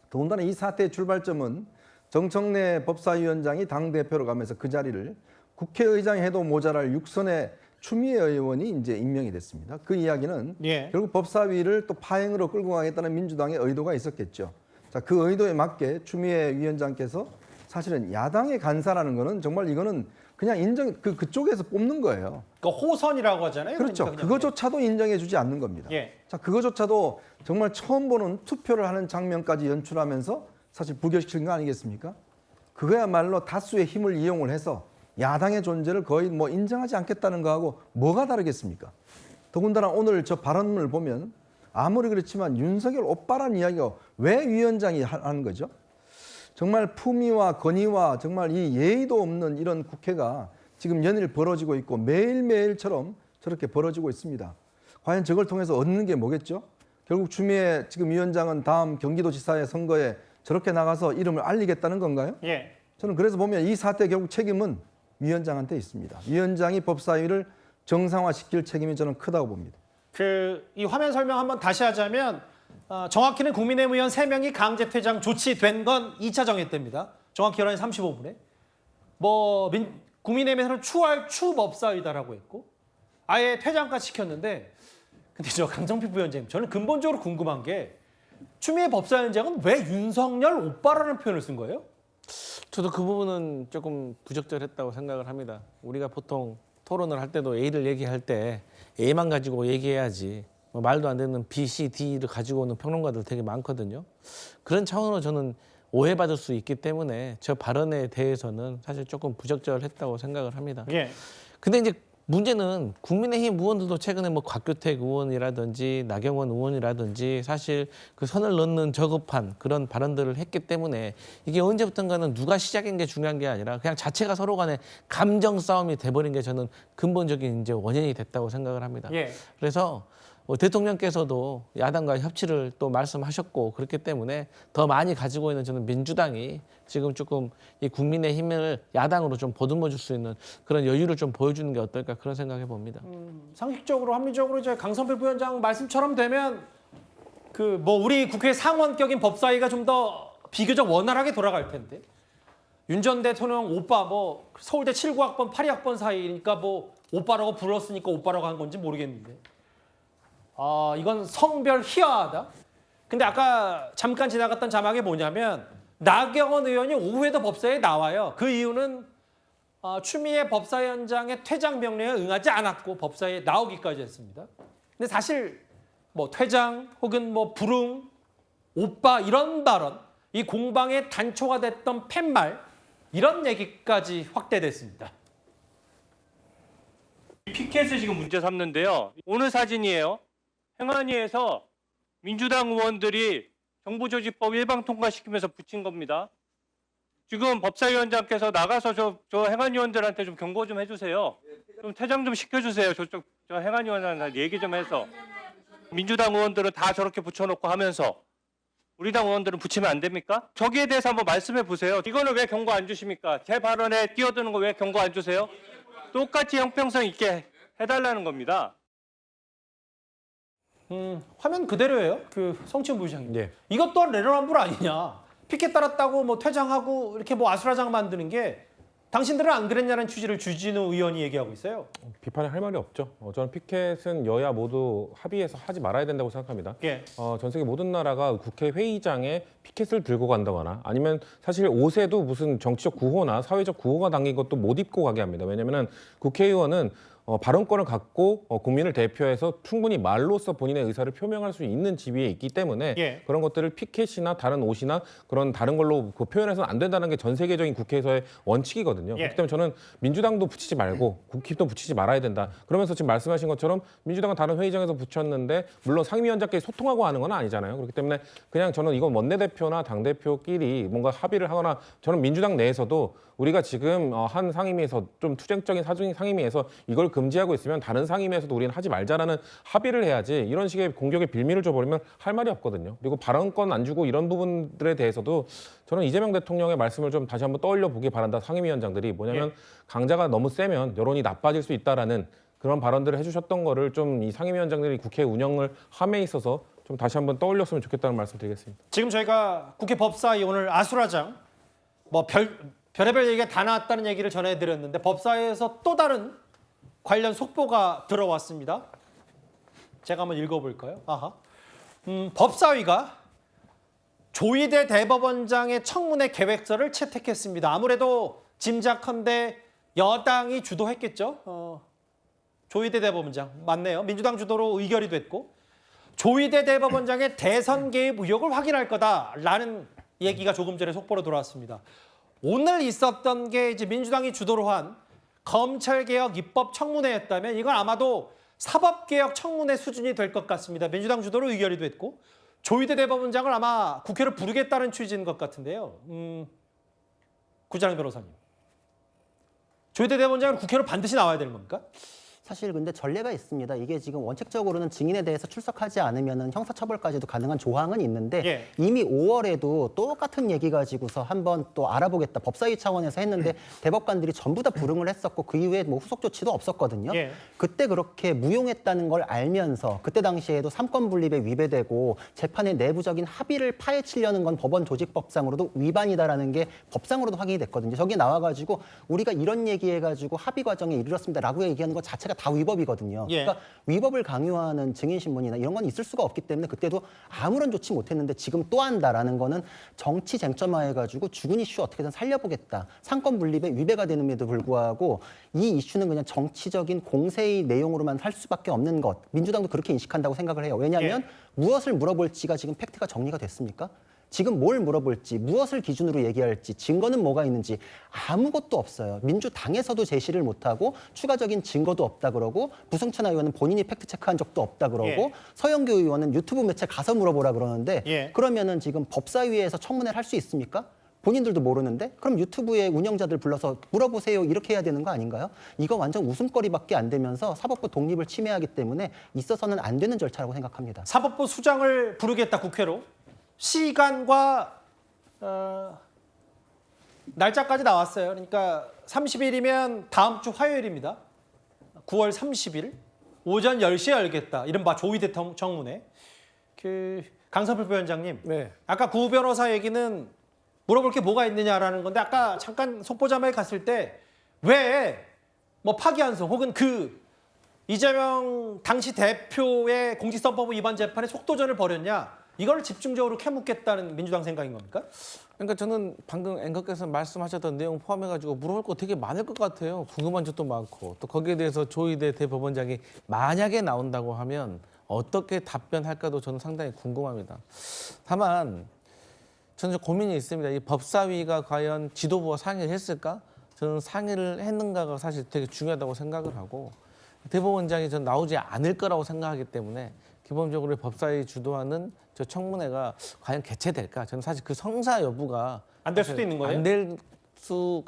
더군다나 이 사태의 출발점은 정청래 법사위원장이 당대표로 가면서 그 자리를 국회의장이 해도 모자랄 6선의 추미애 의원이 이제 임명이 됐습니다. 그 이야기는 결국 법사위를 또 파행으로 끌고 가겠다는 민주당의 의도가 있었겠죠. 자, 그 의도에 맞게 추미애 위원장께서 사실은 야당의 간사라는 거는 정말 이거는 그냥 그쪽에서 뽑는 거예요. 그러니까 호선이라고 하잖아요. 그렇죠. 그러니까 그거조차도 인정해주지 않는 겁니다. 자, 그거조차도 정말 처음 보는 투표를 하는 장면까지 연출하면서 사실 부결시킨 거 아니겠습니까? 그거야말로 다수의 힘을 이용을 해서 야당의 존재를 거의 인정하지 않겠다는 거하고 뭐가 다르겠습니까? 더군다나 오늘 저 발언을 보면 아무리 그렇지만 윤석열 오빠란 이야기가 왜 위원장이 하는 거죠? 정말 품위와 건의와 정말 이 예의도 없는 이런 국회가 지금 연일 벌어지고 있고 매일매일처럼 저렇게 벌어지고 있습니다. 과연 저걸 통해서 얻는 게 뭐겠죠? 결국 추미애 지금 위원장은 다음 경기도지사의 선거에 저렇게 나가서 이름을 알리겠다는 건가요? 저는 그래서 보면 이 사태 결국 책임은 위원장한테 있습니다. 위원장이 법사위를 정상화시킬 책임이 저는 크다고 봅니다. 이 화면 설명 한번 다시 하자면 정확히는 국민의힘 의원 3명이 강제 퇴장 조치된 건 2차 정회 때입니다. 정확히 11시 35분에. 국민의힘에서는 추할 추법사위다라고 했고 아예 퇴장까지 시켰는데 근데 저 강정필 부위원장님 저는 근본적으로 궁금한 게 추미애 법사위원장은 왜 윤석열 오빠라는 표현을 쓴 거예요? 저도 그 부분은 조금 부적절했다고 생각을 합니다. 우리가 보통 토론을 할 때도 A를 얘기할 때 A만 가지고 얘기해야지 말도 안 되는 B, C, D를 가지고 오는 평론가들 되게 많거든요. 그런 차원으로 저는 오해받을 수 있기 때문에 저 발언에 대해서는 사실 조금 부적절했다고 생각을 합니다. 근데 이제 문제는 국민의힘 의원들도 최근에 곽규택 의원이라든지 나경원 의원이라든지 사실 그 선을 넘는 저급한 그런 발언들을 했기 때문에 이게 언제부턴가는 누가 시작인 게 중요한 게 아니라 그냥 자체가 서로 간에 감정 싸움이 돼버린 게 저는 근본적인 이제 원인이 됐다고 생각을 합니다. 그래서 대통령께서도 야당과 협치를 또 말씀하셨고 그렇기 때문에 더 많이 가지고 있는 저는 민주당이 지금 조금 이 국민의힘을 야당으로 좀 보듬어 줄 수 있는 그런 여유를 좀 보여주는 게 어떨까 그런 생각해 봅니다. 상식적으로 합리적으로 이제 강성필 부위원장 말씀처럼 되면 우리 국회 상원격인 법사위가 좀 더 비교적 원활하게 돌아갈 텐데 윤 전 대통령 오빠 서울대 79학번 82학번 사이니까 오빠라고 불렀으니까 오빠라고 한 건지 모르겠는데 이건 성별 희화하다. 근데 아까 잠깐 지나갔던 자막이 뭐냐면 나경원 의원이 오후에도 법사위에 나와요. 그 이유는 추미애 법사위원장의 퇴장 명령에 응하지 않았고 법사위에 나오기까지 했습니다. 근데 사실 퇴장 혹은 불응, 오빠 이런 발언, 이 공방의 단초가 됐던 팻말 이런 얘기까지 확대됐습니다. 피켓을 지금 문제 삼는데요. 오늘 사진이에요. 행안위에서 민주당 의원들이 정부조직법 일방 통과시키면서 붙인 겁니다. 지금 법사위원장께서 나가서 저 행안위원들한테 좀 경고 좀 해주세요. 좀 퇴장 좀 시켜주세요. 저 행안위원한테 얘기 좀 해서. 민주당 의원들은 다 저렇게 붙여놓고 하면서 우리 당 의원들은 붙이면 안 됩니까? 저기에 대해서 한번 말씀해 보세요. 이거는 왜 경고 안 주십니까? 제 발언에 끼어드는 거 왜 경고 안 주세요? 똑같이 형평성 있게 해달라는 겁니다. 화면 그대로예요. 그 성치훈 부의장님. 예. 이것 또한 내로남불 아니냐. 피켓 달았다고 뭐 퇴장하고 이렇게 뭐 아수라장 만드는 게 당신들은 안 그랬냐는 취지를 주진우 의원이 얘기하고 있어요. 비판에 할 말이 없죠. 저는 피켓은 여야 모두 합의해서 하지 말아야 된다고 생각합니다. 예. 전 세계 모든 나라가 국회 회의장에 피켓을 들고 간다거나 아니면 사실 옷에도 무슨 정치적 구호나 사회적 구호가 담긴 것도 못 입고 가게 합니다. 왜냐하면 국회의원은 발언권을 갖고 국민을 대표해서 충분히 말로써 본인의 의사를 표명할 수 있는 지위에 있기 때문에 예. 그런 것들을 피켓이나 다른 옷이나 그런 다른 걸로 표현해서는 안 된다는 게 전 세계적인 국회에서의 원칙이거든요. 예. 그렇기 때문에 저는 민주당도 붙이지 말고 국힘도 붙이지 말아야 된다. 그러면서 지금 말씀하신 것처럼 민주당은 다른 회의장에서 붙였는데 물론 상임위원장끼리 소통하고 하는 건 아니잖아요. 그렇기 때문에 그냥 저는 이건 원내대표나 당대표끼리 뭔가 합의를 하거나 저는 민주당 내에서도 우리가 지금 한 상임위에서 좀 투쟁적인 상임위에서 이걸 금지하고 있으면 다른 상임위에서도 우리는 하지 말자라는 합의를 해야지 이런 식의 공격에 빌미를 줘버리면 할 말이 없거든요. 그리고 발언권 안 주고 이런 부분들에 대해서도 저는 이재명 대통령의 말씀을 좀 다시 한번 떠올려 보기 바란다. 상임위원장들이 뭐냐면 강자가 너무 세면 여론이 나빠질 수 있다라는 그런 발언들을 해주셨던 거를 좀 이 상임위원장들이 국회 운영을 함에 있어서 좀 다시 한번 떠올렸으면 좋겠다는 말씀 드리겠습니다. 지금 저희가 국회 법사위 오늘 아수라장 뭐 별의별 얘기가 다 나왔다는 얘기를 전해드렸는데 법사위에서 또 다른 관련 속보가 들어왔습니다. 제가 한번 읽어볼까요? 아하. 법사위가 조희대 대법원장의 청문회 계획서를 채택했습니다. 아무래도 짐작컨대 여당이 주도했겠죠. 조희대 대법원장 맞네요. 민주당 주도로 의결이 됐고 조희대 대법원장의 대선 개입 의혹을 확인할 거다라는 얘기가 조금 전에 속보로 들어왔습니다. 오늘 있었던 게 이제 민주당이 주도로 한 검찰개혁 입법 청문회였다면 이건 아마도 사법개혁 청문회 수준이 될 것 같습니다. 민주당 주도로 의결이 됐고 조희대 대법원장을 아마 국회로 부르겠다는 취지인 것 같은데요. 구자랑 변호사님. 조희대 대법원장은 국회로 반드시 나와야 되는 겁니까? 사실 근데 전례가 있습니다. 이게 지금 원칙적으로는 증인에 대해서 출석하지 않으면 형사처벌까지도 가능한 조항은 있는데 예. 이미 5월에도 똑같은 얘기 가지고서 한번 또 알아보겠다. 법사위 차원에서 했는데 대법관들이 전부 다 불응을 했었고 그 이후에 뭐 후속 조치도 없었거든요. 예. 그때 그렇게 무용했다는 걸 알면서 그때 당시에도 삼권 분립에 위배되고 재판의 내부적인 합의를 파헤치려는 건 법원 조직법상으로도 위반이다라는 게 법상으로도 확인이 됐거든요. 저기 나와가지고 우리가 이런 얘기해가지고 합의 과정에 이르렀습니다라고 얘기하는 것 자체가 다 위법이거든요. 예. 그러니까 위법을 강요하는 증인 신문이나 이런 건 있을 수가 없기 때문에 그때도 아무런 조치 못했는데 지금 또 한다라는 거는 정치 쟁점화해가지고 죽은 이슈 어떻게든 살려보겠다. 상권 분립에 위배가 되는데도 불구하고 이 이슈는 그냥 정치적인 공세의 내용으로만 할 수밖에 없는 것. 민주당도 그렇게 인식한다고 생각을 해요. 왜냐하면 무엇을 물어볼지가 지금 팩트가 정리가 됐습니까? 지금 뭘 물어볼지, 무엇을 기준으로 얘기할지, 증거는 뭐가 있는지 아무것도 없어요. 민주당에서도 제시를 못하고 추가적인 증거도 없다 그러고 부승찬 의원은 본인이 팩트체크한 적도 없다 그러고 예. 서영교 의원은 유튜브 매체 가서 물어보라 그러는데 예. 그러면은 지금 법사위에서 청문회를 할 수 있습니까? 본인들도 모르는데 그럼 유튜브에 운영자들 불러서 물어보세요 이렇게 해야 되는 거 아닌가요? 이거 완전 웃음거리밖에 안 되면서 사법부 독립을 침해하기 때문에 있어서는 안 되는 절차라고 생각합니다. 사법부 수장을 부르겠다 국회로. 시간과 날짜까지 나왔어요. 그러니까 30일이면 다음 주 화요일입니다. 9월 30일 오전 10시에 열겠다. 이른바 조희대 청문회. 강선필 부위원장님, 네. 아까 구 변호사 얘기는 물어볼 게 뭐가 있느냐라는 건데 아까 잠깐 속보자마에 갔을 때 왜 뭐 파기환송 혹은 이재명 당시 대표의 공직선거법 위반 재판에 속도전을 벌였냐? 이걸 집중적으로 캐묻겠다는 민주당 생각인 겁니까? 그러니까 저는 방금 앵커께서 말씀하셨던 내용 포함해가지고 물어볼 거 되게 많을 것 같아요. 궁금한 점도 많고 또 거기에 대해서 조희대 대법원장이 만약에 나온다고 하면 어떻게 답변할까도 저는 상당히 궁금합니다. 다만 저는 고민이 있습니다. 이 법사위가 과연 지도부와 상의를 했을까? 저는 상의를 했는가가 사실 되게 중요하다고 생각을 하고 대법원장이 전 나오지 않을 거라고 생각하기 때문에 기본적으로 법사위 주도하는 저 청문회가 과연 개최될까? 저는 사실 그 성사 여부가 안 될 수도 있는 거예요?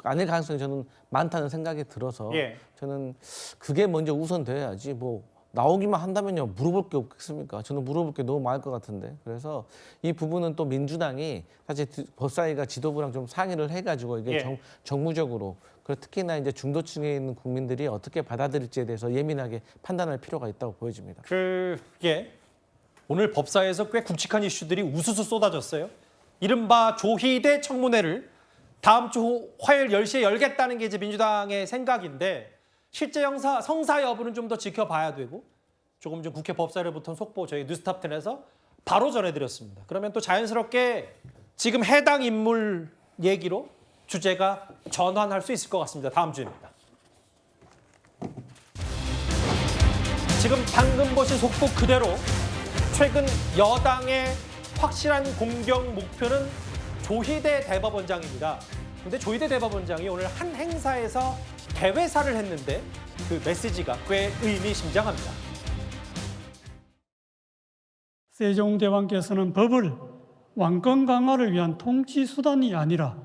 아닐 가능성이 저는 많다는 생각이 들어서 예. 저는 그게 먼저 우선돼야지 뭐 나오기만 한다면요 물어볼 게 없겠습니까? 저는 물어볼 게 너무 많을 것 같은데. 그래서 이 부분은 또 민주당이 사실 법사위가 지도부랑 좀 상의를 해가지고 이게 예. 정무적으로 그리고 특히나 이제 중도층에 있는 국민들이 어떻게 받아들일지에 대해서 예민하게 판단할 필요가 있다고 보여집니다. 그게 오늘 법사위에서 꽤 굵직한 이슈들이 우수수 쏟아졌어요. 이른바 조희대 청문회를 다음 주 화요일 10시에 열겠다는 게 이제 민주당의 생각인데 실제 성사 여부는 좀 더 지켜봐야 되고 조금 전 국회 법사위로부터 속보 저희 뉴스탑10에서 바로 전해드렸습니다. 그러면 또 자연스럽게 지금 해당 인물 얘기로 주제가 전환할 수 있을 것 같습니다. 다음 주입니다. 지금 방금 보신 속보 그대로 최근 여당의 확실한 공격 목표는 조희대 대법원장입니다. 근데 조희대 대법원장이 오늘 한 행사에서 개회사를 했는데 그 메시지가 꽤 의미심장합니다. 세종대왕께서는 법을 왕권 강화를 위한 통치 수단이 아니라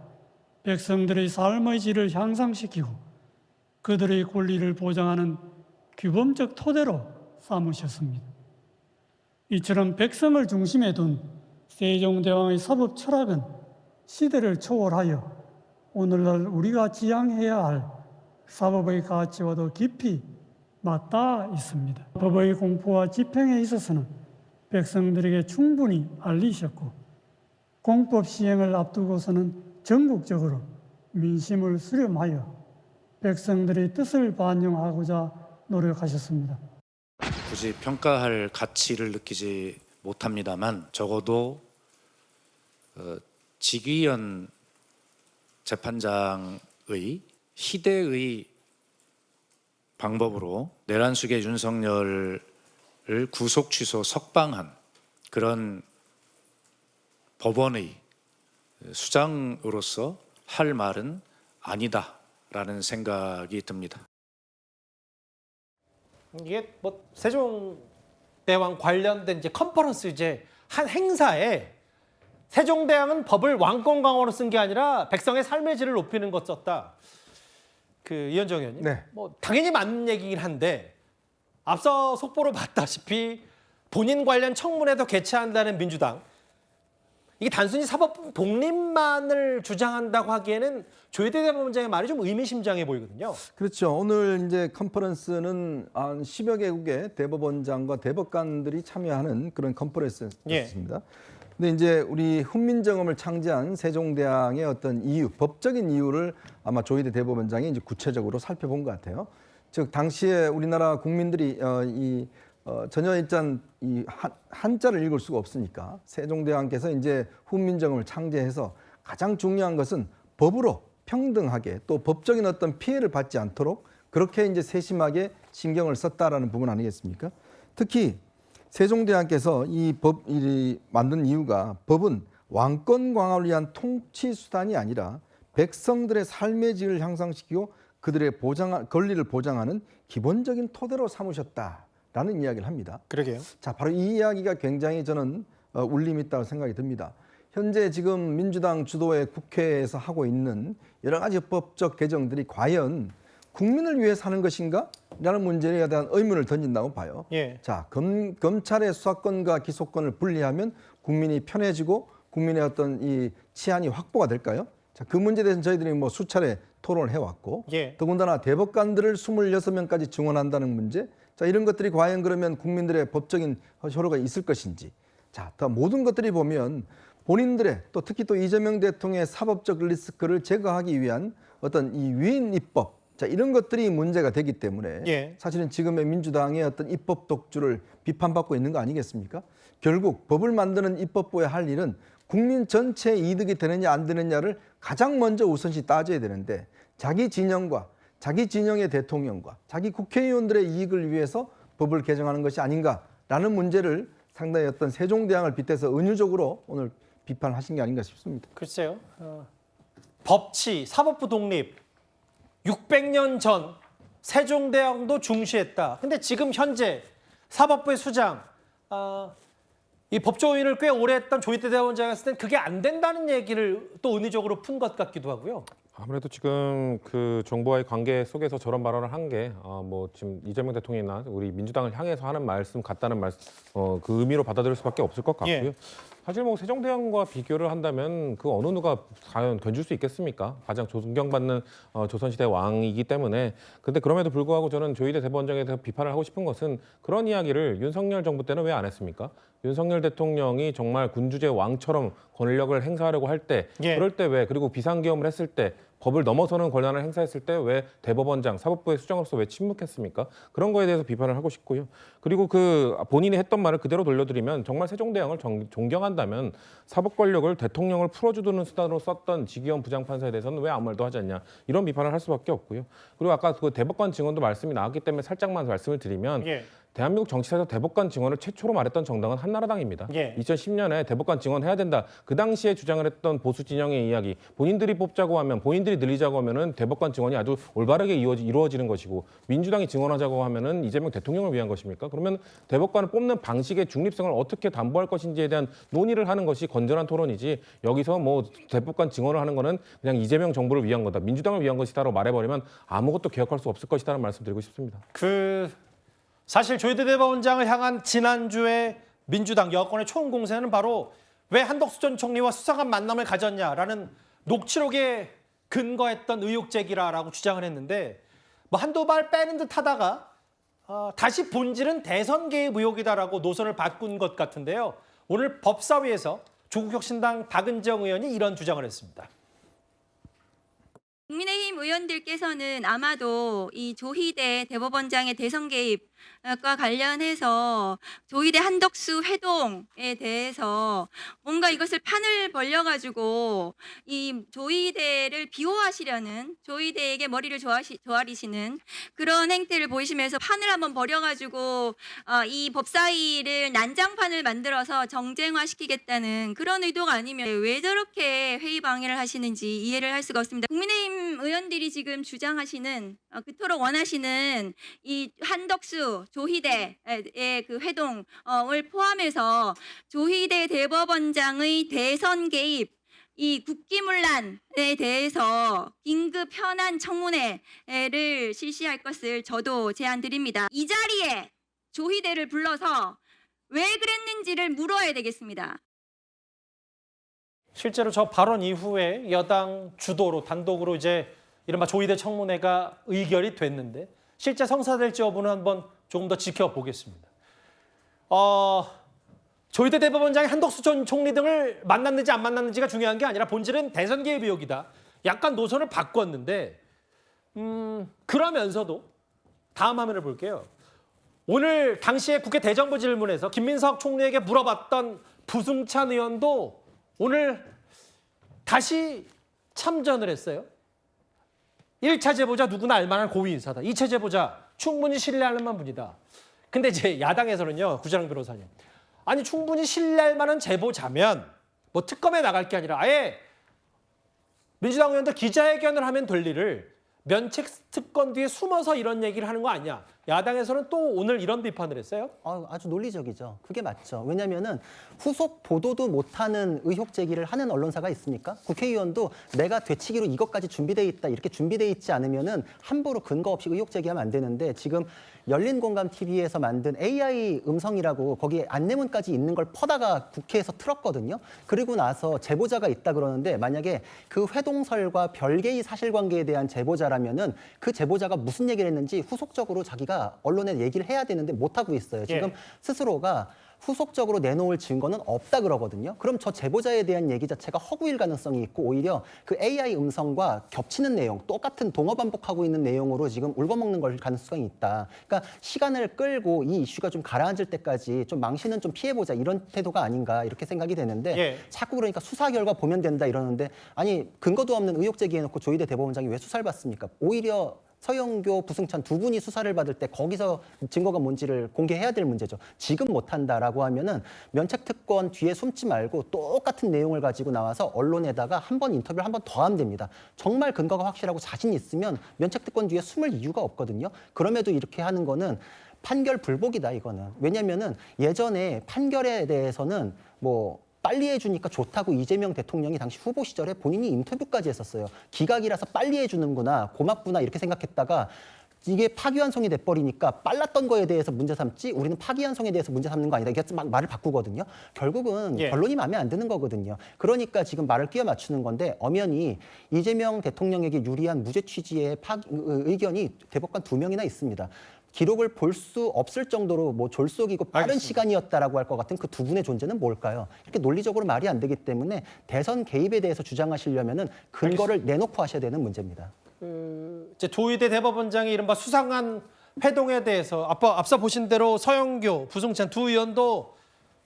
백성들의 삶의 질을 향상시키고 그들의 권리를 보장하는 규범적 토대로 삼으셨습니다. 이처럼 백성을 중심에 둔 세종대왕의 사법 철학은 시대를 초월하여 오늘날 우리가 지향해야 할 사법의 가치와도 깊이 맞닿아 있습니다. 법의 공포와 집행에 있어서는 백성들에게 충분히 알리셨고 공법 시행을 앞두고서는 전국적으로 민심을 수렴하여 백성들의 뜻을 반영하고자 노력하셨습니다. 굳이 평가할 가치를 느끼지 못합니다만 적어도 직위원 재판장의 희대의 방법으로 내란숙의 윤석열을 구속 취소 석방한 그런 법원의 수장으로서 할 말은 아니다라는 생각이 듭니다. 이게 뭐 세종대왕 관련된 이제 컨퍼런스 이제 한 행사에 세종대왕은 법을 왕권 강화로 쓴 게 아니라 백성의 삶의 질을 높이는 것 썼다. 그 이현정 의원님, 네. 뭐 당연히 맞는 얘기긴 한데 앞서 속보로 봤다시피 본인 관련 청문회도 개최한다는 민주당. 이게 단순히 사법 독립만을 주장한다고 하기에는 조희대 대법원장의 말이 좀 의미심장해 보이거든요. 그렇죠. 오늘 이제 컨퍼런스는 한 10여 개국의 대법원장과 대법관들이 참여하는 그런 컨퍼런스였습니다. 예. 근데 이제 우리 훈민정음을 창제한 세종대왕의 어떤 이유, 법적인 이유를 아마 조희대 대법원장이 이제 구체적으로 살펴본 것 같아요. 즉 당시에 우리나라 국민들이 전혀 일단 이 한자를 읽을 수가 없으니까 세종대왕께서 이제 훈민정음을 창제해서 가장 중요한 것은 법으로 평등하게 또 법적인 어떤 피해를 받지 않도록 그렇게 이제 세심하게 신경을 썼다라는 부분 아니겠습니까? 특히 세종대왕께서 이 법을 만든 이유가 법은 왕권 강화를 위한 통치 수단이 아니라 백성들의 삶의 질을 향상시키고 그들의 권리를 보장하는 기본적인 토대로 삼으셨다라는 이야기를 합니다. 그러게요. 자, 바로 이 이야기가 굉장히 저는 울림이 있다고 생각이 듭니다. 현재 지금 민주당 주도의 국회에서 하고 있는 여러 가지 법적 개정들이 과연 국민을 위해 사는 것인가? 라는 문제에 대한 의문을 던진다고 봐요. 예. 자, 검찰의 수사권과 기소권을 분리하면 국민이 편해지고 국민의 어떤 이 치안이 확보가 될까요? 자, 그 문제에 대해서는 저희들이 뭐 수차례 토론을 해왔고 예. 더군다나 대법관들을 26명까지 증원한다는 문제, 자, 이런 것들이 과연 그러면 국민들의 법적인 효력가 있을 것인지, 자, 더 모든 것들이 보면 본인들의 또 특히 또 이재명 대통령의 사법적 리스크를 제거하기 위한 어떤 이 위헌 입법, 자, 이런 것들이 문제가 되기 때문에 예. 사실은 지금의 민주당의 어떤 입법 독주를 비판받고 있는 거 아니겠습니까? 결국 법을 만드는 입법부의 할 일은 국민 전체의 이득이 되느냐 안 되느냐를 가장 먼저 우선시 따져야 되는데 자기 진영과 자기 진영의 대통령과 자기 국회의원들의 이익을 위해서 법을 개정하는 것이 아닌가라는 문제를 상당히 어떤 세종대왕을 빗대서 은유적으로 오늘 비판하신 게 아닌가 싶습니다. 글쎄요. 법치, 사법부 독립 600년 전 세종대왕도 중시했다. 근데 지금 현재 사법부의 수장, 이 법조인을 꽤 오래 했던 조희대 대법원장이 했을 땐 그게 안 된다는 얘기를 또 은유적으로 푼 것 같기도 하고요. 아무래도 지금 그 정부와의 관계 속에서 저런 발언을 한 게 뭐 지금 이재명 대통령이나 우리 민주당을 향해서 하는 말씀 같다는 말씀 그 의미로 받아들일 수밖에 없을 것 같고요. 예. 사실 뭐 세종대왕과 비교를 한다면 그 어느 누가 과연 견줄 수 있겠습니까? 가장 존경받는 조선시대 왕이기 때문에. 근데 그럼에도 불구하고 저는 조희대 대법원장에 대해서 비판을 하고 싶은 것은 그런 이야기를 윤석열 정부 때는 왜 안 했습니까? 윤석열 대통령이 정말 군주제 왕처럼 권력을 행사하려고 할 때, 예. 그럴 때 왜, 그리고 비상계엄을 했을 때, 법을 넘어서는 권한을 행사했을 때 왜 대법원장, 사법부의 수장으로서 왜 침묵했습니까? 그런 거에 대해서 비판을 하고 싶고요. 그리고 그 본인이 했던 말을 그대로 돌려드리면 정말 세종대왕을 존경한다면 사법 권력을 대통령을 풀어주는 수단으로 썼던 지기현 부장판사에 대해서는 왜 아무 말도 하지 않냐, 이런 비판을 할 수밖에 없고요. 그리고 아까 그 대법관 증언도 말씀이 나왔기 때문에 살짝만 말씀을 드리면 예. 대한민국 정치사에서 대법관 증언을 최초로 말했던 정당은 한나라당입니다. 예. 2010년에 대법관 증언해야 된다. 그 당시에 주장을 했던 보수 진영의 이야기, 본인들이 뽑자고 하면, 본인들이 늘리자고 하면은 대법관 증언이 아주 올바르게 이루어지는 것이고, 민주당이 증언하자고 하면은 이재명 대통령을 위한 것입니까? 그러면 대법관을 뽑는 방식의 중립성을 어떻게 담보할 것인지에 대한 논의를 하는 것이 건전한 토론이지, 여기서 뭐 대법관 증언을 하는 거는 그냥 이재명 정부를 위한 거다, 민주당을 위한 것이다라고 말해버리면 아무것도 개혁할 수 없을 것이다라는 말씀 드리고 싶습니다. 사실 조희대 대법원장을 향한 지난주에 민주당 여권의 총공세는 바로 왜 한덕수 전 총리와 수상한 만남을 가졌냐라는 녹취록에 근거했던 의혹 제기라고 주장을 했는데, 뭐 한두 발 빼는 듯 하다가 다시 본질은 대선 개입 의혹이다라고 노선을 바꾼 것 같은데요. 오늘 법사위에서 조국혁신당 박은정 의원이 이런 주장을 했습니다. 국민의힘 의원들께서는 아마도 이 조희대 대법원장의 대선 개입과 관련해서 조희대 한덕수 회동에 대해서 뭔가 이것을 판을 벌려가지고 이 조희대를 비호하시려는, 조희대에게 머리를 조아리시는 그런 행태를 보이시면서 판을 한번 벌여가지고 이 법사위를 난장판을 만들어서 정쟁화시키겠다는 그런 의도가 아니면 왜 저렇게 회의 방해를 하시는지 이해를 할 수가 없습니다. 국민의힘 의원들이 지금 주장하시는, 그토록 원하시는 이 한덕수, 조희대의 그 회동을 포함해서 조희대 대법원장의 대선 개입, 이 국기문란에 대해서 긴급 현안 청문회를 실시할 것을 저도 제안드립니다. 이 자리에 조희대를 불러서 왜 그랬는지를 물어야 되겠습니다. 실제로 저 발언 이후에 여당 주도로 단독으로 이제 이른바 조희대 청문회가 의결이 됐는데, 실제 성사될지 여부는 한번 조금 더 지켜보겠습니다. 조희대 대법원장이 한덕수 전 총리 등을 만났는지 안 만났는지가 중요한 게 아니라 본질은 대선 개입 의혹이다. 약간 노선을 바꿨는데, 그러면서도 다음 화면을 볼게요. 오늘 당시에 국회 대정부 질문에서 김민석 총리에게 물어봤던 부승찬 의원도 오늘 다시 참전을 했어요. 1차 제보자 누구나 알만한 고위 인사다. 2차 제보자 충분히 신뢰할 만한 분이다. 근데 이제 야당에서는요, 구자랑 변호사님, 아니 충분히 신뢰할 만한 제보자면 뭐 특검에 나갈 게 아니라 아예 민주당 의원들 기자회견을 하면 될 일을 면책 특권 뒤에 숨어서 이런 얘기를 하는 거 아니야. 야당에서는 또 오늘 이런 비판을 했어요. 아주 논리적이죠. 그게 맞죠. 왜냐하면은 후속 보도도 못하는 의혹 제기를 하는 언론사가 있습니까? 국회의원도 내가 되치기로 이것까지 준비돼 있다, 이렇게 준비돼 있지 않으면은 함부로 근거 없이 의혹 제기하면 안 되는데, 지금 열린공감TV에서 만든 AI 음성이라고 거기에 안내문까지 있는 걸 퍼다가 국회에서 틀었거든요. 그리고 나서 제보자가 있다 그러는데, 만약에 그 회동설과 별개의 사실관계에 대한 제보자라면은 그 제보자가 무슨 얘기를 했는지 후속적으로 자기가 언론에 얘기를 해야 되는데 못하고 있어요. 지금 스스로가 후속적으로 내놓을 증거는 없다 그러거든요. 그럼 저 제보자에 대한 얘기 자체가 허구일 가능성이 있고, 오히려 그 AI 음성과 겹치는 내용, 똑같은 동어 반복하고 있는 내용으로 지금 울거먹는 걸 가능성이 있다. 그러니까 시간을 끌고 이 이슈가 좀 가라앉을 때까지 좀 망신은 좀 피해보자, 이런 태도가 아닌가 이렇게 생각이 되는데, 자꾸 그러니까 수사 결과 보면 된다 이러는데, 아니 근거도 없는 의혹 제기해놓고 조희대 대법원장이 왜 수사를 받습니까? 오히려 서영교, 부승찬 두 분이 수사를 받을 때 거기서 증거가 뭔지를 공개해야 될 문제죠. 지금 못한다라고 하면은 면책특권 뒤에 숨지 말고 똑같은 내용을 가지고 나와서 언론에다가 한번 인터뷰를 한 번 더 하면 됩니다. 정말 근거가 확실하고 자신 있으면 면책특권 뒤에 숨을 이유가 없거든요. 그럼에도 이렇게 하는 거는 판결 불복이다, 이거는. 왜냐면은 예전에 판결에 대해서는 뭐 빨리 해주니까 좋다고 이재명 대통령이 당시 후보 시절에 본인이 인터뷰까지 했었어요. 기각이라서 빨리 해주는구나, 고맙구나 이렇게 생각했다가 이게 파기환송이 돼버리니까 빨랐던 거에 대해서 문제 삼지 우리는 파기환송에 대해서 문제 삼는 거 아니다. 이게 막 말을 바꾸거든요. 결국은 결론이 마음에 안 드는 거거든요. 그러니까 지금 말을 끼워 맞추는 건데 엄연히 이재명 대통령에게 유리한 무죄 취지의 의견이 대법관 2명이나 있습니다. 기록을 볼 수 없을 정도로 뭐 졸속이고 빠른 시간이었다라고 할 것 같은 그 두 분의 존재는 뭘까요? 이렇게 논리적으로 말이 안 되기 때문에 대선 개입에 대해서 주장하시려면은 근거를 내놓고 하셔야 되는 문제입니다. 이제 조희대 대법원장의 이른바 수상한 회동에 대해서 앞서 보신 대로 서영교, 부승찬 두 의원도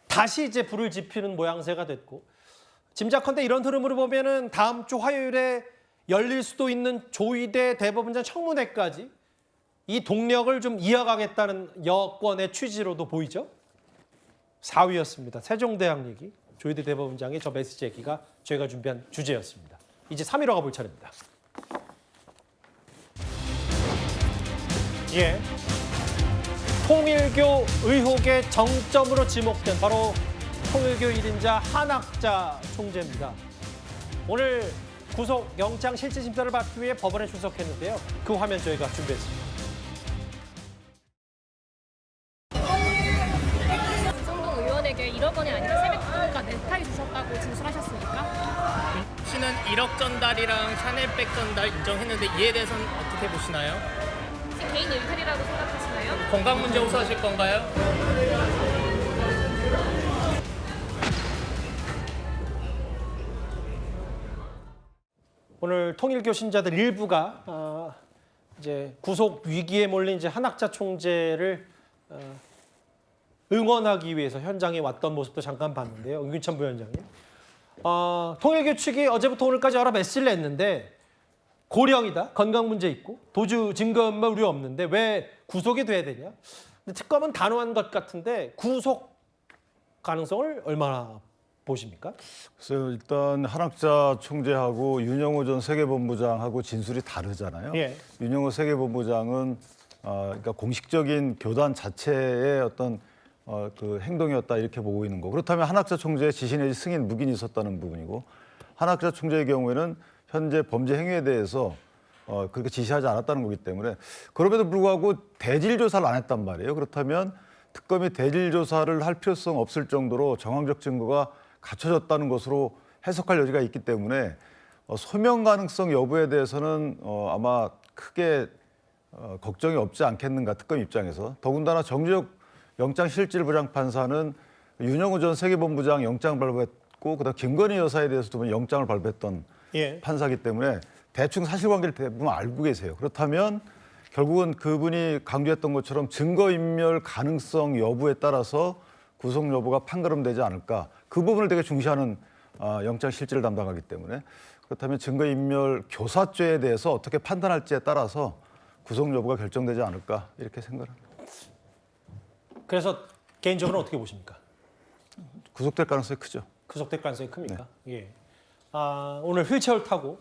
다시 이제 불을 지피는 모양새가 됐고 짐작컨대 이런 흐름으로 보면은 다음 주 화요일에 열릴 수도 있는 조희대 대법원장 청문회까지 이 동력을 좀 이어가겠다는 여권의 취지로도 보이죠. 4위였습니다. 세종대왕 얘기, 조희대 대법원장의 저 메시지 얘기가 저희가 준비한 주제였습니다. 이제 3위로 가볼 차례입니다. 예, 통일교 의혹의 정점으로 지목된 바로 통일교 1인자 한학자 총재입니다. 오늘 구속 영장 실질 심사를 받기 위해 법원에 출석했는데요. 그 화면 저희가 준비했습니다. 윤성동 의원에게 1억 원이 아니라 400억가 렌탈 주셨다고 진술하셨습니까? 씨는 1억 전달이랑 샤넬백 전달 인정했는데 이에 대해서는 어떻게 보시나요? 개인 일탈이라고 생각하시나요? 건강 문제 호소하실 건가요? 오늘 통일교 신자들 일부가 이제 구속 위기에 몰린 이제 한학자 총재를 응원하기 위해서 현장에 왔던 모습도 잠깐 봤는데요. 은균천 부위원장님. 통일교 측이 어제부터 오늘까지 여러 메시지를 냈는데 고령이다, 건강 문제 있고 도주 증거인멸 우려 없는데 왜 구속이 돼야 되냐? 근데 특검은 단호한 것 같은데 구속 가능성을 얼마나 보십니까? 그래서 일단 한학자 총재하고 윤영호 전 세계본부장하고 진술이 다르잖아요. 예. 윤영호 세계본부장은 그러니까 공식적인 교단 자체의 어떤 그 행동이었다 이렇게 보고 있는 거. 그렇다면 한학자 총재의 지시 내지 승인 묵인이 있었다는 부분이고 한학자 총재의 경우에는 현재 범죄 행위에 대해서 그렇게 지시하지 않았다는 거기 때문에 그럼에도 불구하고 대질 조사를 안 했단 말이에요. 그렇다면 특검이 대질 조사를 할 필요성 없을 정도로 정황적 증거가 갖춰졌다는 것으로 해석할 여지가 있기 때문에 소명 가능성 여부에 대해서는 아마 크게 걱정이 없지 않겠는가 특검 입장에서. 더군다나 정주혁 영장실질부장판사는 윤영호 전 세계본부장 영장 발부했고 그다음 김건희 여사에 대해서도 보면 영장을 발부했던 판사기 때문에 대충 사실관계를 대부분 알고 계세요. 그렇다면 결국은 그분이 강조했던 것처럼 증거인멸 가능성 여부에 따라서 구속 여부가 판가름되지 않을까. 그 부분을 되게 중시하는 영장 실질을 담당하기 때문에 그렇다면 증거인멸 교사죄에 대해서 어떻게 판단할지에 따라서 구속 여부가 결정되지 않을까 이렇게 생각합니다. 그래서 개인적으로 어떻게 보십니까? 구속될 가능성이 크죠. 구속될 가능성이 큽니까? 네. 예. 오늘 휠체어를 타고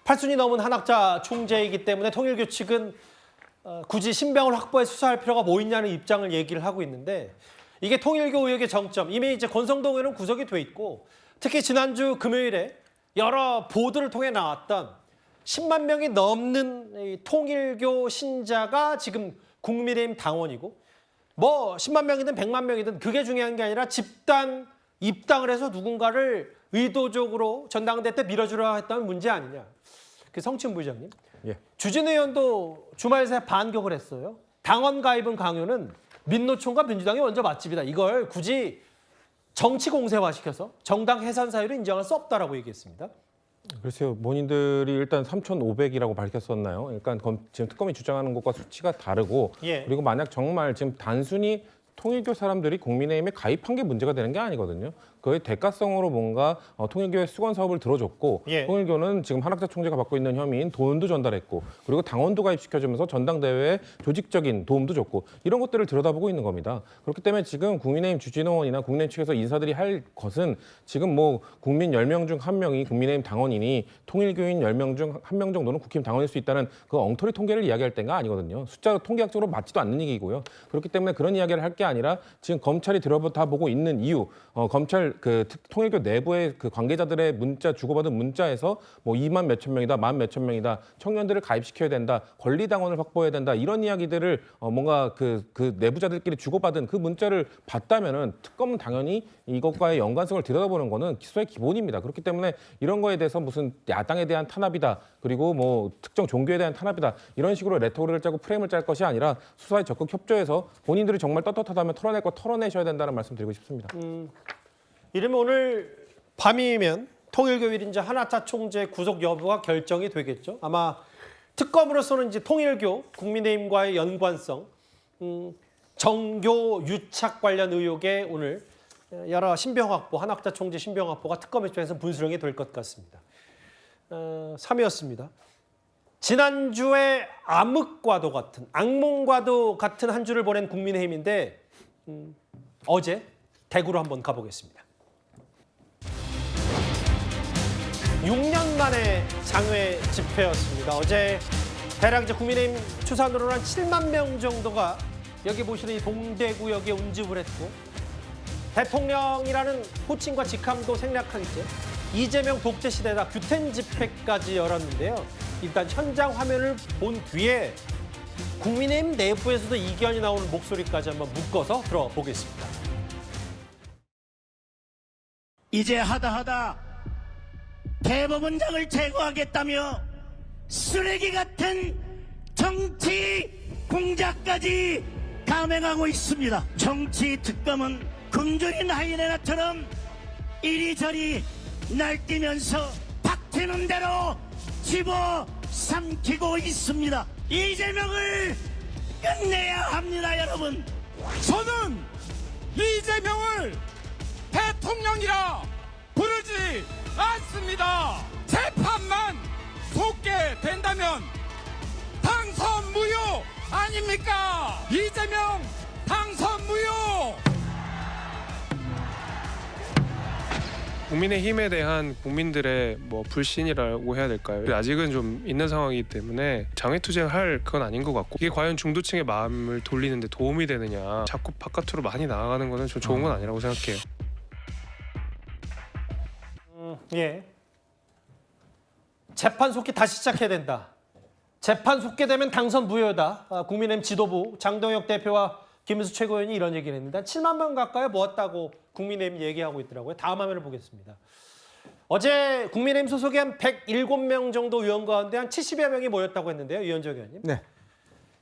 8순이 넘은 한학자 총재이기 때문에 통일교 측은 굳이 신병을 확보해 수사할 필요가 뭐 있냐는 입장을 얘기를 하고 있는데 이게 통일교 의혹의 정점. 이미 이제 권성동 의원은 구속이 돼 있고 특히 지난주 금요일에 여러 보도를 통해 나왔던 10만 명이 넘는 이 통일교 신자가 지금 국민의힘 당원이고 뭐 10만 명이든 100만 명이든 그게 중요한 게 아니라 집단 입당을 해서 누군가를 의도적으로 전당대 때 밀어주려 했다면 문제 아니냐. 그 성춘 부장님. 예. 주진 의원도 주말 새 반격을 했어요. 당원 가입은 강요는 민노총과 민주당이 먼저 맛집이다. 이걸 굳이 정치 공세화시켜서 정당 해산 사유로 인정할 수 없다라고 얘기했습니다. 글쎄요. 본인들이 일단 3,500이라고 밝혔었나요? 그러니까 지금 특검이 주장하는 것과 수치가 다르고 그리고 만약 정말 지금 단순히 통일교 사람들이 국민의힘에 가입한 게 문제가 되는 게 아니거든요. 그의 대가성으로 뭔가 통일교의 수건 사업을 들어줬고 예. 통일교는 지금 한학자 총재가 받고 있는 혐의인 돈도 전달했고 그리고 당원도 가입시켜주면서 전당대회에 조직적인 도움도 줬고 이런 것들을 들여다보고 있는 겁니다. 그렇기 때문에 지금 국민의힘 주진원이나 국민의힘 측에서 인사들이 할 것은 지금 뭐 국민 10명 중 1명이 국민의힘 당원이니 통일교인 10명 중 1명 정도는 국힘 당원일 수 있다는 그 엉터리 통계를 이야기할 때가 아니거든요. 숫자 통계학적으로 맞지도 않는 얘기고요. 그렇기 때문에 그런 이야기를 할 게 아니라 지금 검찰이 들여다보고 있는 이유, 검찰 그 통일교 내부의 그 관계자들의 문자 주고받은 문자에서 뭐 2만 몇천 명이다, 1만 몇천 명이다, 청년들을 가입시켜야 된다, 권리당원을 확보해야 된다 이런 이야기들을 뭔가 그 내부자들끼리 주고받은 그 문자를 봤다면은 특검은 당연히 이것과의 연관성을 들여다보는 거는 기소의 기본입니다. 그렇기 때문에 이런 거에 대해서 무슨 야당에 대한 탄압이다, 그리고 뭐 특정 종교에 대한 탄압이다 이런 식으로 레토릭을 짜고 프레임을 짤 것이 아니라 수사에 적극 협조해서 본인들이 정말 떳떳하다면 털어낼 거 털어내셔야 된다는 말씀 드리고 싶습니다. 이러면 오늘 밤이면 통일교 1인자 한학자 총재 구속 여부가 결정이 되겠죠. 아마 특검으로서는 이제 통일교, 국민의힘과의 연관성, 정교 유착 관련 의혹에 오늘 여러 신병 확보, 한학자 총재 신병 확보가 특검 입장에서 분수령이 될 것 같습니다. 3위였습니다. 지난주에 암흑과도 같은, 악몽과도 같은 한 주를 보낸 국민의힘인데 어제 대구로 한번 가보겠습니다. 6년 만에 장외 집회였습니다. 어제 대략 이제 국민의힘 추산으로는 한 7만 명 정도가 여기 보시는 이 동대구역에 운집을 했고 대통령이라는 호칭과 직함도 생략한 채 이재명 독재 시대다 규탄 집회까지 열었는데요. 일단 현장 화면을 본 뒤에 국민의힘 내부에서도 이견이 나오는 목소리까지 한번 묶어서 들어보겠습니다. 이제 하다 대법원장을 제거하겠다며 쓰레기 같은 정치 공작까지 감행하고 있습니다. 정치 특검은 굶주린 하이에나처럼 이리저리 날뛰면서 박튀는 대로 집어삼키고 있습니다. 이재명을 끝내야 합니다, 여러분. 저는 이재명을 대통령이라 부르지 않습니다. 재판만 속게 된다면 당선 무효 아닙니까? 이재명 당선 무효. 국민의힘에 대한 국민들의 뭐 불신이라고 해야 될까요? 아직은 좀 있는 상황이기 때문에 장외투쟁할 건 아닌 것 같고 이게 과연 중도층의 마음을 돌리는 데 도움이 되느냐, 자꾸 바깥으로 많이 나아가는 거는 좀 좋은 건 아니라고 생각해요. 예. 재판 속기 다시 시작해야 된다. 재판 속게 되면 당선 무효다. 국민의힘 지도부 장동혁 대표와 김은수 최고위원이 이런 얘기를 했는데 7만 명 가까이 모았다고 국민의힘 얘기하고 있더라고요. 다음 화면을 보겠습니다. 어제 국민의힘 소속의 한 107명 정도 의원 가운데 한 70여 명이 모였다고 했는데요. 유현정 의원님. 네.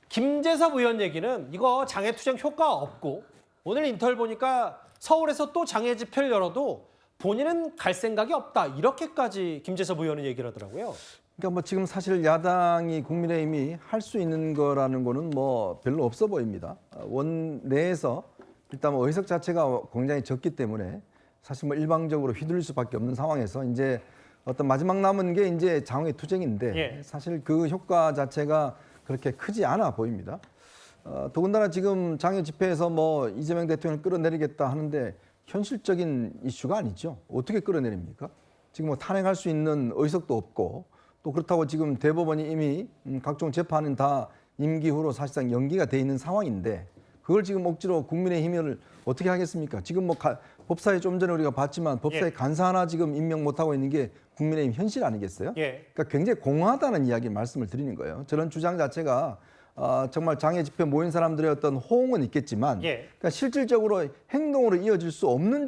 김재섭 의원 얘기는 이거 장애투쟁 효과 없고 오늘 인터뷰 보니까 서울에서 또 장애 집회를 열어도 본인은 갈 생각이 없다. 이렇게까지 김재섭 의원은 얘기를 하더라고요. 그러니까 뭐 지금 사실 야당이 국민의힘이 할 수 있는 거라는 거는 뭐 별로 없어 보입니다. 원내에서 일단 뭐 의석 자체가 굉장히 적기 때문에 사실 뭐 일방적으로 휘둘릴 수밖에 없는 상황에서 이제 어떤 마지막 남은 게 이제 장외 투쟁인데 예. 사실 그 효과 자체가 그렇게 크지 않아 보입니다. 더군다나 지금 장외 집회에서 뭐 이재명 대통령을 끌어내리겠다 하는데 현실적인 이슈가 아니죠. 어떻게 끌어내립니까? 지금 뭐 탄핵할 수 있는 의석도 없고 또 그렇다고 지금 대법원이 이미 각종 재판은 다 임기후로 사실상 연기가 돼 있는 상황인데 그걸 지금 억지로 국민의힘을 어떻게 하겠습니까? 지금 뭐 법사위 좀 전에 우리가 봤지만 법사위 간사 하나 지금 임명 못하고 있는 게 국민의힘 현실 아니겠어요? 그러니까 굉장히 공허하다는 이야기 말씀을 드리는 거예요. 저런 주장 자체가 정말 장애 집회 모인 사람들의 어떤 호응은 있겠지만 그러니까 실질적으로 행동으로 이어질 수 없는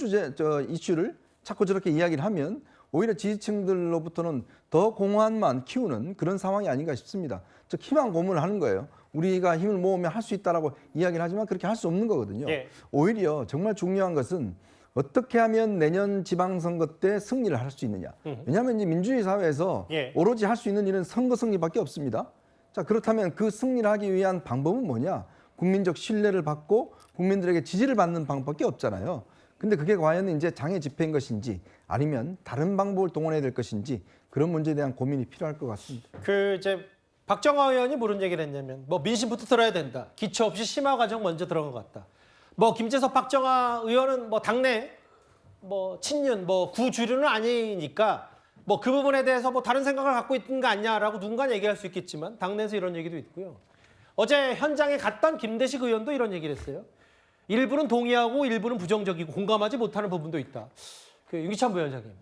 이슈를 자꾸 저렇게 이야기를 하면 오히려 지지층들로부터는 더 공허함만 키우는 그런 상황이 아닌가 싶습니다. 즉 희망 고문을 하는 거예요. 우리가 힘을 모으면 할 수 있다라고 이야기를 하지만 그렇게 할 수 없는 거거든요. 오히려 정말 중요한 것은 어떻게 하면 내년 지방선거 때 승리를 할 수 있느냐. 왜냐하면 이제 민주주의 사회에서 오로지 할 수 있는 일은 선거 승리밖에 없습니다. 자, 그렇다면 그 승리를 하기 위한 방법은 뭐냐? 국민적 신뢰를 받고 국민들에게 지지를 받는 방법밖에 없잖아요. 근데 그게 과연 이제 장애 집회인 것인지 아니면 다른 방법을 동원해야 될 것인지 그런 문제에 대한 고민이 필요할 것 같습니다. 그 이제 박정화 의원이 무슨 얘기를 했냐면 뭐 민심부터 들어야 된다. 기초 없이 심화 과정 먼저 들어간 것 같다. 뭐 김재섭 박정화 의원은 뭐 당내 뭐 친윤 뭐 구주류는 아니니까 뭐 그 부분에 대해서 뭐 다른 생각을 갖고 있는 거 아니냐라고 누군가 얘기할 수 있겠지만 당내에서 이런 얘기도 있고요. 어제 현장에 갔던 김대식 의원도 이런 얘기를 했어요. 일부는 동의하고 일부는 부정적이고 공감하지 못하는 부분도 있다. 그 윤기찬 부위원장님,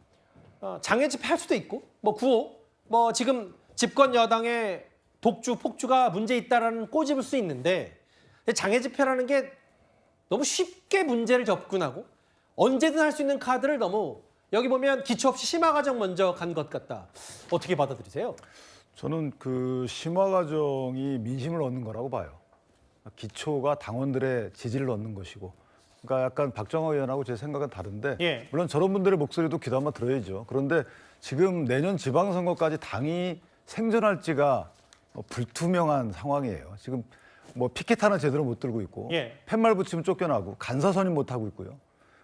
장애 집회 할 수도 있고 뭐 구호, 뭐 지금 집권 여당의 독주, 폭주가 문제 있다라는 꼬집을 수 있는데 장애 집회라는 게 너무 쉽게 문제를 접근하고 언제든 할 수 있는 카드를 너무 여기 보면 기초 없이 심화 과정 먼저 간 것 같다. 어떻게 받아들이세요? 저는 그 심화 과정이 민심을 얻는 거라고 봐요. 기초가 당원들의 지지를 얻는 것이고, 그러니까 약간 박정화 의원하고 제 생각은 다른데, 예. 물론 저런 분들의 목소리도 귀담아 한번 들어야죠. 그런데 지금 내년 지방선거까지 당이 생존할지가 불투명한 상황이에요. 지금 뭐 피켓 하나 제대로 못 들고 있고, 예. 팻말 붙이면 쫓겨나고, 간사 선임 못 하고 있고요.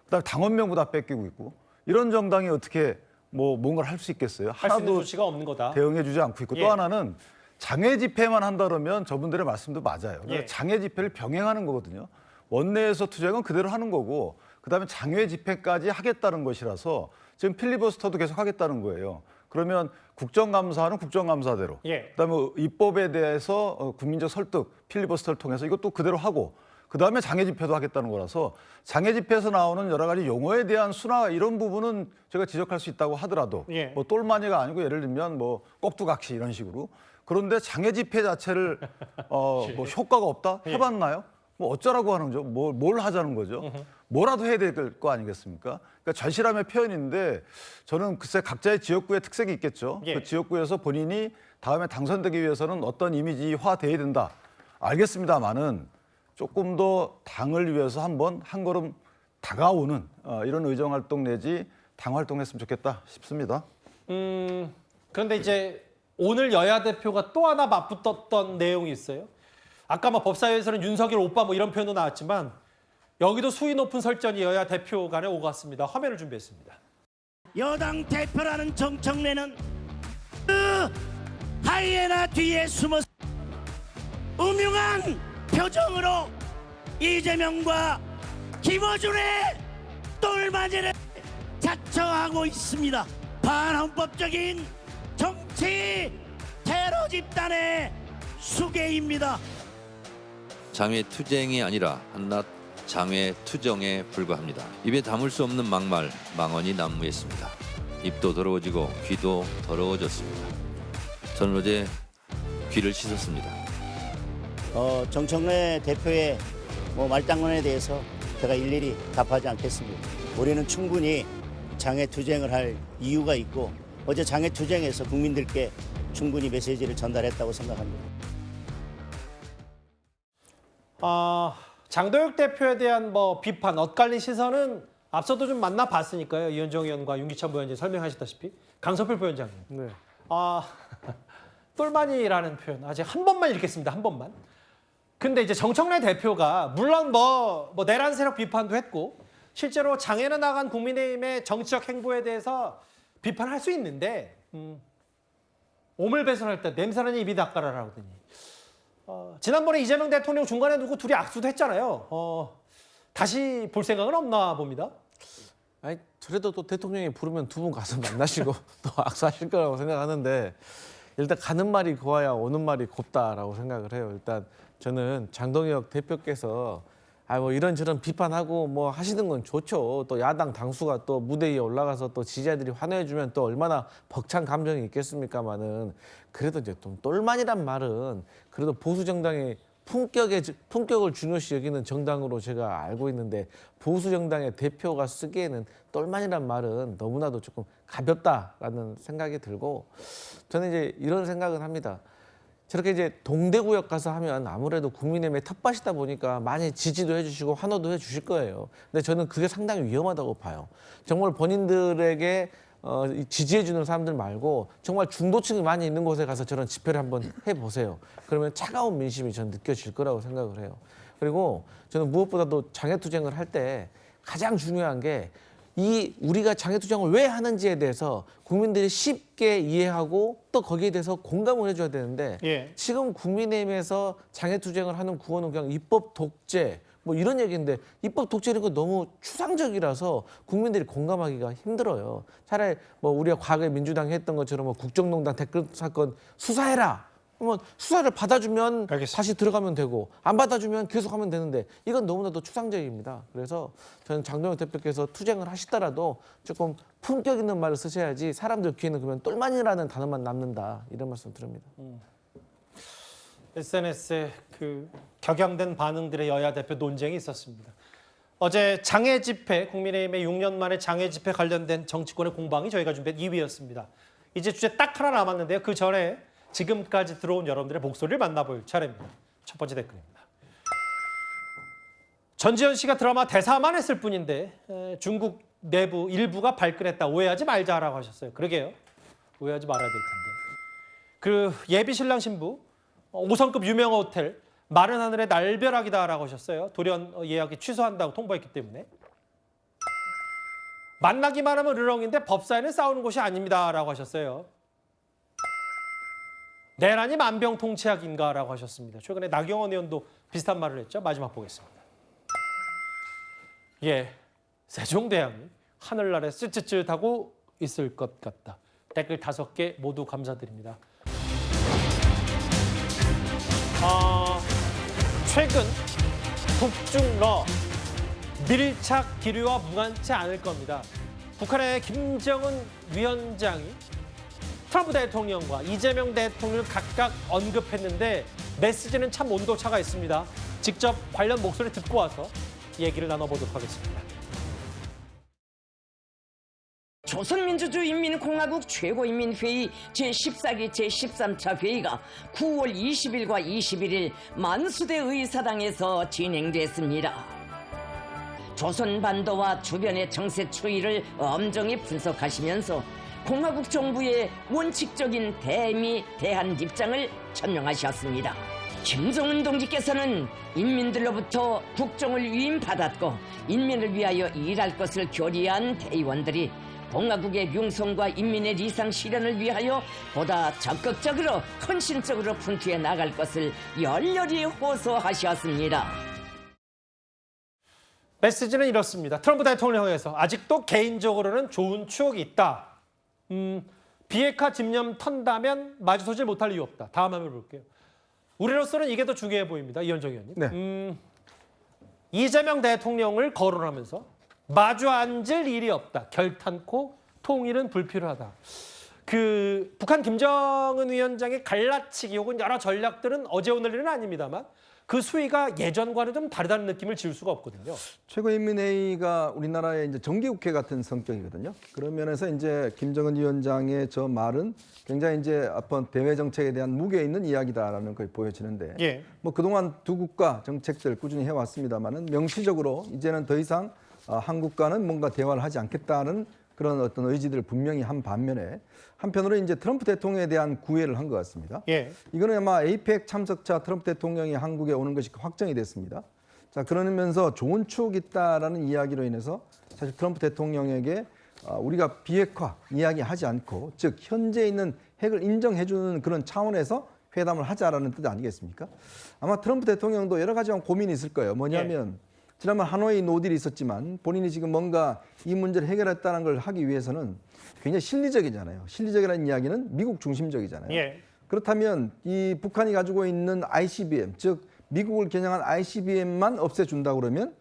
그다음에 당원명부 다 뺏기고 있고, 이런 정당이 어떻게 뭐 뭔가를 할 수 있겠어요? 할 수 있는 하나도 조치가 없는 거다. 대응해주지 않고 있고, 예. 또 하나는 장애 집회만 한다 그러면 저분들의 말씀도 맞아요. 그러니까 예. 장애 집회를 병행하는 거거든요. 원내에서 투쟁은 그대로 하는 거고, 그다음에 장애 집회까지 하겠다는 것이라서 지금 필리버스터도 계속 하겠다는 거예요. 그러면 국정감사는 국정감사대로, 예. 그다음에 입법에 대해서 국민적 설득, 필리버스터를 통해서 이것도 그대로 하고, 그다음에 장애 집회도 하겠다는 거라서 장애 집회에서 나오는 여러 가지 용어에 대한 순화 이런 부분은 제가 지적할 수 있다고 하더라도 예. 뭐 똘마니가 아니고 예를 들면 뭐 꼭두각시 이런 식으로. 그런데 장애 집회 자체를 뭐 효과가 없다? 해봤나요? 뭐 어쩌라고 하는 거죠? 뭘 하자는 거죠? 뭐라도 해야 될 거 아니겠습니까? 그러니까 절실함의 표현인데 저는 글쎄 각자의 지역구의 특색이 있겠죠. 예. 그 지역구에서 본인이 다음에 당선되기 위해서는 어떤 이미지화 돼야 된다. 알겠습니다만은 조금 더 당을 위해서 한번 한 걸음 다가오는 이런 의정활동 내지 당활동했으면 좋겠다 싶습니다. 그런데 이제 오늘 여야 대표가 또 하나 맞붙었던 내용이 있어요. 아까 뭐 법사위에서는 윤석열 오빠 뭐 이런 표현도 나왔지만 여기도 수위 높은 설전이 여야 대표 간에 오고 갔습니다. 화면을 준비했습니다. 여당 대표라는 정청래는 그 하이에나 뒤에 숨어서 음흉한 표정으로 이재명과 김어준의 똘마니를 자처하고 있습니다. 반헌법적인 정치 테러 집단의 수괴입니다. 장외 투쟁이 아니라 한낱 장외 투정에 불과합니다. 입에 담을 수 없는 막말, 망언이 난무했습니다. 입도 더러워지고 귀도 더러워졌습니다. 저는 어제 귀를 씻었습니다. 정청래 대표의 말장난에 대해서 제가 일일이 답하지 않겠습니다. 우리는 충분히 장애 투쟁을 할 이유가 있고 어제 장애 투쟁에서 국민들께 충분히 메시지를 전달했다고 생각합니다. 장도혁 대표에 대한 뭐 비판, 엇갈린 시선은 앞서도 좀 만나봤으니까요. 이현정 의원과 윤기찬 부위원장이 설명하셨다시피 강서필 부위원장님. 네. 똘마니라는 표현 아직 한 번만 읽겠습니다. 한 번만. 근데 이제 정청래 대표가 물론 뭐 내란 세력 비판도 했고 실제로 장애는 나간 국민의힘의 정치적 행보에 대해서 비판할 수 있는데 오물배설할 때 냄새나니 입이 닦아라 하더니 지난번에 이재명 대통령 중간에 두고 둘이 악수도 했잖아요. 다시 볼 생각은 없나 봅니다. 아니 그래도 또 대통령이 부르면 두 분 가서 만나시고 또 악수하실 거라고 생각하는데 일단 가는 말이 고와야 오는 말이 곱다라고 생각을 해요. 일단 저는 장동혁 대표께서 뭐 이런저런 비판하고 뭐 하시는 건 좋죠. 또 야당 당수가 또 무대 위에 올라가서 또 지지자들이 환호해주면 또 얼마나 벅찬 감정이 있겠습니까만은 그래도 이제 좀 똘만이란 말은 그래도 보수 정당의 품격을 중요시 여기는 정당으로 제가 알고 있는데 보수 정당의 대표가 쓰기에는 똘만이란 말은 너무나도 조금 가볍다라는 생각이 들고 저는 이제 이런 생각은 합니다. 저렇게 이제 동대구역 가서 하면 아무래도 국민의힘의 텃밭이다 보니까 많이 지지도 해주시고 환호도 해주실 거예요. 근데 저는 그게 상당히 위험하다고 봐요. 정말 본인들에게 지지해주는 사람들 말고 정말 중도층이 많이 있는 곳에 가서 저런 집회를 한번 해보세요. 그러면 차가운 민심이 전 느껴질 거라고 생각을 해요. 그리고 저는 무엇보다도 장애투쟁을 할 때 가장 중요한 게 이 우리가 장애투쟁을 왜 하는지에 대해서 국민들이 쉽게 이해하고 또 거기에 대해서 공감을 해줘야 되는데 지금 국민의힘에서 장애투쟁을 하는 구호는 그냥 입법 독재 뭐 이런 얘기인데 입법 독재는 거 너무 추상적이라서 국민들이 공감하기가 힘들어요. 차라리 뭐 우리가 과거에 민주당이 했던 것처럼 뭐 국정농단 댓글 사건 수사해라. 그러면 수사를 받아주면 다시 들어가면 되고 안 받아주면 계속하면 되는데 이건 너무나도 추상적입니다. 그래서 저는 장동혁 대표께서 투쟁을 하시더라도 조금 품격 있는 말을 쓰셔야지 사람들 귀에는 그러면 똘만이라는 단어만 남는다 이런 말씀 드립니다. SNS에 그 격양된 반응들의 여야 대표 논쟁이 있었습니다. 어제 장애 집회, 국민의힘의 6년 만에 장애 집회 관련된 정치권의 공방이 저희가 준비한 2위였습니다. 이제 주제 딱 하나 남았는데요. 그 전에 지금까지 들어온 여러분들의 목소리를 만나볼 차례입니다. 첫 번째 댓글입니다. 전지현 씨가 드라마 대사만 했을 뿐인데 중국 내부 일부가 발끈했다. 오해하지 말자라고 하셨어요. 그러게요. 오해하지 말아야 될 텐데. 그 예비 신랑 신부 5성급 유명 호텔 마른 하늘의 날벼락이다라고 하셨어요. 돌연 예약이 취소한다고 통보했기 때문에. 만나기만 하면 르렁인데 법사위는 싸우는 곳이 아닙니다라고 하셨어요. 내란이 만병통치약인가라고 하셨습니다. 최근에 나경원 의원도 비슷한 말을 했죠. 마지막 보겠습니다. 예, 세종대왕이 하늘나라에 쯧쯧쯧하고 있을 것 같다. 댓글 5개 모두 감사드립니다. 최근 북중러 밀착 기류와 무관치 않을 겁니다. 북한의 김정은 위원장이 트럼프 대통령과 이재명 대통령을 각각 언급했는데 메시지는 참 온도차가 있습니다. 직접 관련 목소리 듣고 와서 얘기를 나눠보도록 하겠습니다. 조선민주주의인민공화국 최고인민회의 제14기 제13차 회의가 9월 20일과 21일 만수대 의사당에서 진행됐습니다. 조선반도와 주변의 정세 추이를 엄정히 분석하시면서 공화국 정부의 원칙적인 대미 대한 입장을 천명하셨습니다. 김정은 동지께서는 인민들로부터 국정을 위임받았고 인민을 위하여 일할 것을 결의한 대의원들이 공화국의 융성과 인민의 리상 실현을 위하여 보다 적극적으로 헌신적으로 분투해 나갈 것을 열렬히 호소하셨습니다. 메시지는 이렇습니다. 트럼프 대통령에서 아직도 개인적으로는 좋은 추억이 있다. 비핵화 집념 턴다면 마주 서질 못할 이유 없다. 다음 화면 볼게요. 우리로서는 이게 더 중요해 보입니다. 이현정 의원님. 네. 이재명 대통령을 거론하면서 마주 앉을 일이 없다. 결탄코 통일은 불필요하다. 그 북한 김정은 위원장의 갈라치기 혹은 여러 전략들은 어제 오늘 일은 아닙니다만 그 수위가 예전과는 좀 다르다는 느낌을 지울 수가 없거든요. 최고인민회의가 우리나라의 이제 정기국회 같은 성격이거든요. 그런 면에서 이제 김정은 위원장의 저 말은 굉장히 이제 앞으로 대외 정책에 대한 무게 있는 이야기다라는 걸 보여지는데, 뭐 그동안 두 국가 정책들 꾸준히 해왔습니다만은 명시적으로 이제는 더 이상 한국과는 뭔가 대화를 하지 않겠다는 그런 어떤 의지들을 분명히 한 반면에 한편으로 이제 트럼프 대통령에 대한 구애를 한 것 같습니다. 이거는 아마 에이펙 참석자 트럼프 대통령이 한국에 오는 것이 확정이 됐습니다. 자, 그러면서 좋은 추억이 있다라는 이야기로 인해서 사실 트럼프 대통령에게 우리가 비핵화 이야기하지 않고 즉 현재 있는 핵을 인정해주는 그런 차원에서 회담을 하자라는 뜻 아니겠습니까? 아마 트럼프 대통령도 여러 가지 고민이 있을 거예요. 뭐냐면 지난번 하노이 노딜이 있었지만 본인이 지금 뭔가 이 문제를 해결했다는 걸 하기 위해서는 굉장히 실리적이잖아요. 실리적이라는 이야기는 미국 중심적이잖아요. 그렇다면 이 북한이 가지고 있는 ICBM, 즉 미국을 겨냥한 ICBM만 없애준다 그러면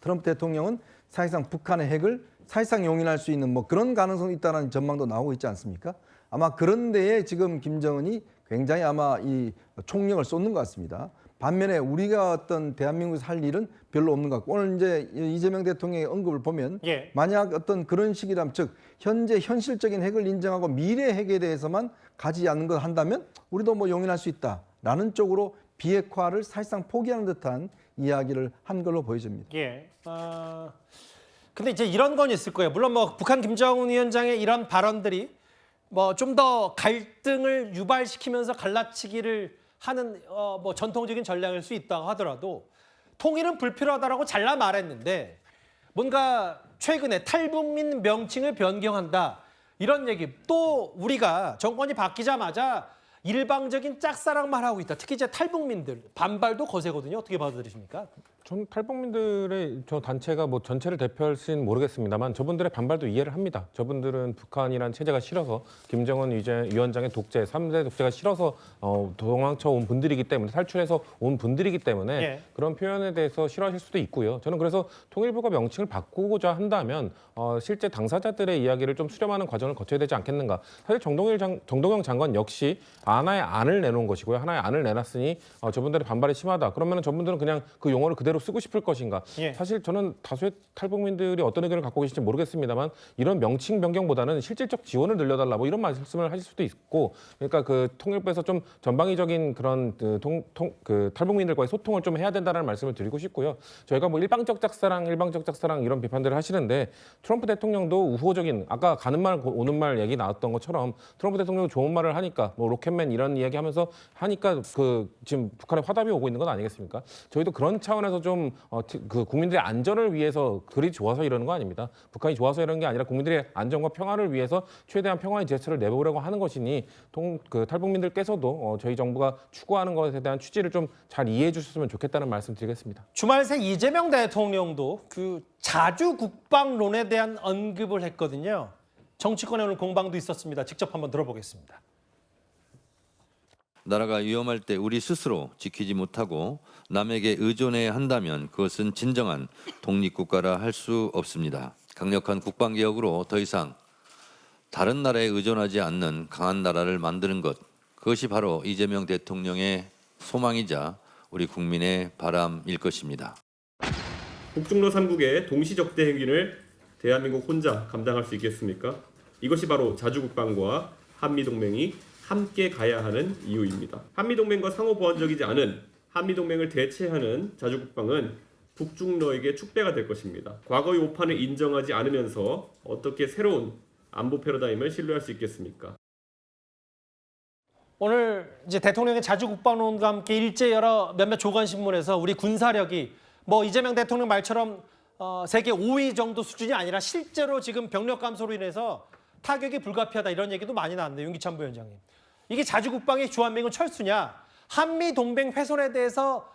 트럼프 대통령은 사실상 북한의 핵을 사실상 용인할 수 있는 뭐 그런 가능성이 있다는 전망도 나오고 있지 않습니까? 아마 그런 데에 지금 김정은이 굉장히 아마 이 총력을 쏟는 것 같습니다. 반면에 우리가 어떤 대한민국에서 할 일은 별로 없는 것 같고 오늘 이제 이재명 대통령의 언급을 보면 만약 어떤 그런 식이라면 즉 현재 현실적인 핵을 인정하고 미래 핵에 대해서만 가지 않는 걸 한다면 우리도 뭐 용인할 수 있다라는 쪽으로 비핵화를 사실상 포기하는 듯한 이야기를 한 걸로 보여집니다. 근데 이제 이런 건 있을 거예요. 물론 뭐 북한 김정은 위원장의 이런 발언들이 뭐 좀 더 갈등을 유발시키면서 갈라치기를 하는 뭐 전통적인 전략일 수 있다고 하더라도 통일은 불필요하다라고 잘라 말했는데 뭔가 최근에 탈북민 명칭을 변경한다. 이런 얘기. 또 우리가 정권이 바뀌자마자 일방적인 짝사랑만 하고 있다. 특히 이제 탈북민들 반발도 거세거든요. 어떻게 받아들이십니까? 전 탈북민들의 저 단체가 뭐 전체를 대표할지는 모르겠습니다만 저분들의 반발도 이해를 합니다. 저분들은 북한이란 체제가 싫어서 김정은 위원장의 독재, 3대 독재가 싫어서 도망쳐 온 분들이기 때문에 탈출해서 온 분들이기 때문에 예. 그런 표현에 대해서 싫어하실 수도 있고요. 저는 그래서 통일부가 명칭을 바꾸고자 한다면 실제 당사자들의 이야기를 좀 수렴하는 과정을 거쳐야 되지 않겠는가. 사실 정동영 장관 역시 하나의 안을 내놓은 것이고요. 하나의 안을 내놨으니 저분들의 반발이 심하다. 그러면 저분들은 그냥 그 용어를 그대로 쓰고 싶을 것인가. 예. 사실 저는 다수의 탈북민들이 어떤 의견을 갖고 계실지 모르겠습니다만 이런 명칭 변경보다는 실질적 지원을 늘려달라 뭐 이런 말씀을 하실 수도 있고 그러니까 그 통일부에서 좀 전방위적인 그런 그 탈북민들과의 소통을 좀 해야 된다는 말씀을 드리고 싶고요. 저희가 뭐 일방적 짝사랑 이런 비판들을 하시는데 트럼프 대통령도 우호적인 아까 가는 말 오는 말 얘기 나왔던 것처럼 트럼프 대통령도 좋은 말을 하니까 뭐 로켓맨 이런 이야기 하면서 하니까 그 지금 북한에 화답이 오고 있는 건 아니겠습니까? 저희도 그런 차원에서 좀 그 국민들의 안전을 위해서 그리 좋아서 이러는 거 아닙니다. 북한이 좋아서 이러는 게 아니라 국민들의 안전과 평화를 위해서 최대한 평화의 제스처를 내보려고 하는 것이니 그 탈북민들께서도 저희 정부가 추구하는 것에 대한 취지를 좀 잘 이해해 주셨으면 좋겠다는 말씀 드리겠습니다. 주말 새 이재명 대통령도 그 자주 국방론에 대한 언급을 했거든요. 정치권에 오늘 공방도 있었습니다. 직접 한번 들어보겠습니다. 나라가 위험할 때 우리 스스로 지키지 못하고 남에게 의존해야 한다면 그것은 진정한 독립국가라 할 수 없습니다. 강력한 국방개혁으로 더 이상 다른 나라에 의존하지 않는 강한 나라를 만드는 것, 그것이 바로 이재명 대통령의 소망이자 우리 국민의 바람일 것입니다. 북중러 3국의 동시적대 행위를 대한민국 혼자 감당할 수 있겠습니까? 이것이 바로 자주국방과 한미동맹이 함께 가야 하는 이유입니다. 한미동맹과 상호보완적이지 않은 한미동맹을 대체하는 자주국방은 북중러에게 축배가 될 것입니다. 과거의 오판을 인정하지 않으면서 어떻게 새로운 안보 패러다임을 신뢰할 수 있겠습니까? 오늘 이제 대통령의 자주국방론과 함께 일제 몇몇 조간신문에서 우리 군사력이 뭐 이재명 대통령 말처럼 세계 5위 정도 수준이 아니라 실제로 지금 병력 감소로 인해서 타격이 불가피하다 이런 얘기도 많이 나왔네요. 윤기찬 부위원장님. 이게 자주국방의 주한미군 철수냐? 한미동맹 훼손에 대해서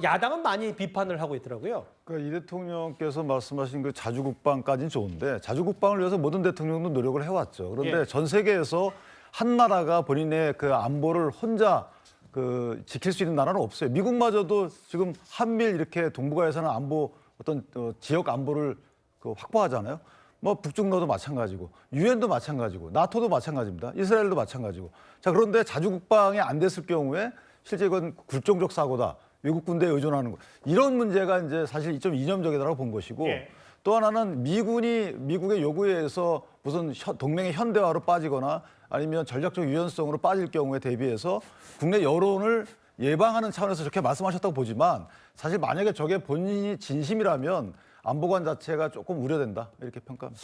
야당은 많이 비판을 하고 있더라고요. 그러니까 이 대통령께서 말씀하신 그 자주국방까지는 좋은데 자주국방을 위해서 모든 대통령도 노력을 해왔죠. 그런데 예. 전 세계에서 한 나라가 본인의 그 안보를 혼자 그 지킬 수 있는 나라는 없어요. 미국마저도 지금 한밀 이렇게 동북아에서는 안보 어떤 지역 안보를 확보하잖아요. 뭐 북중러도 마찬가지고 유엔도 마찬가지고 나토도 마찬가지입니다. 이스라엘도 마찬가지고. 자, 그런데 자주국방이 안 됐을 경우에 실제 이건 굴종적 사고다. 외국 군대에 의존하는 거. 이런 문제가 이제 사실 좀 이념적이라고 본 것이고 예. 또 하나는 미국의 요구에 의해서 무슨 동맹의 현대화로 빠지거나 아니면 전략적 유연성으로 빠질 경우에 대비해서 국내 여론을 예방하는 차원에서 저렇게 말씀하셨다고 보지만 사실 만약에 저게 본인이 진심이라면 안보관 자체가 조금 우려된다 이렇게 평가합니다.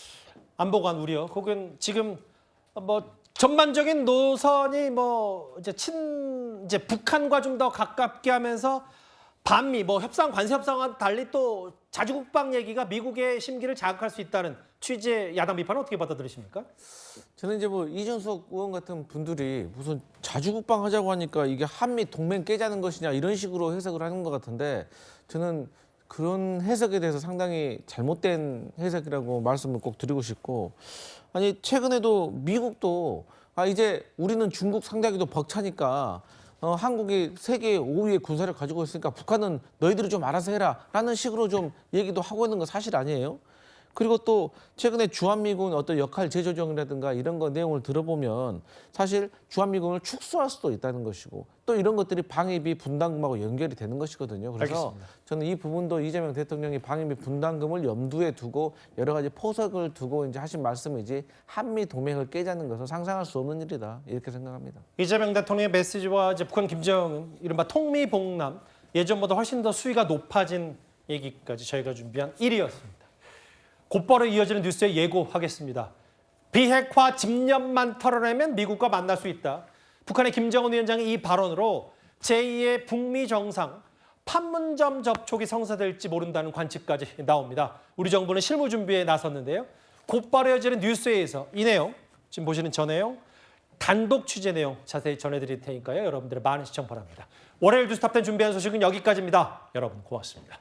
안보관 우려. 그건 지금 뭐 전반적인 노선이 뭐 이제 북한과 좀 더 가깝게 하면서 반미 뭐 관세 협상과 달리 또 자주국방 얘기가 미국의 심기를 자극할 수 있다는 취지의 야당 비판은 어떻게 받아들이십니까? 저는 이제 뭐 이준석 의원 같은 분들이 무슨 자주국방 하자고 하니까 이게 한미 동맹 깨자는 것이냐 이런 식으로 해석을 하는 것 같은데 저는 그런 해석에 대해서 상당히 잘못된 해석이라고 말씀을 꼭 드리고 싶고 아니 최근에도 미국도 이제 우리는 중국 상대하기도 벅차니까 한국이 세계 5위의 군사력 가지고 있으니까 북한은 너희들이 좀 알아서 해라 라는 식으로 좀 얘기도 하고 있는 건 사실 아니에요? 그리고 또 최근에 주한미군 어떤 역할 재조정이라든가 이런 거 내용을 들어보면 사실 주한미군을 축소할 수도 있다는 것이고 또 이런 것들이 방위비 분담금하고 연결이 되는 것이거든요. 그래서 알겠습니다. 저는 이 부분도 이재명 대통령이 방위비 분담금을 염두에 두고 여러 가지 포석을 두고 이제 하신 말씀이지 한미 동맹을 깨자는 것은 상상할 수 없는 일이다 이렇게 생각합니다. 이재명 대통령의 메시지와 이제 북한 김정은 이른바 통미봉남 예전보다 훨씬 더 수위가 높아진 얘기까지 저희가 준비한 1위였습니다. 곧바로 이어지는 뉴스에 예고하겠습니다. 비핵화 집념만 털어내면 미국과 만날 수 있다. 북한의 김정은 위원장의 이 발언으로 제2의 북미 정상, 판문점 접촉이 성사될지 모른다는 관측까지 나옵니다. 우리 정부는 실무 준비에 나섰는데요. 곧바로 이어지는 뉴스에서 이 내용, 지금 보시는 저 내용, 단독 취재 내용 자세히 전해드릴 테니까요. 여러분들의 많은 시청 바랍니다. 월요일 뉴스탑10 준비한 소식은 여기까지입니다. 여러분 고맙습니다.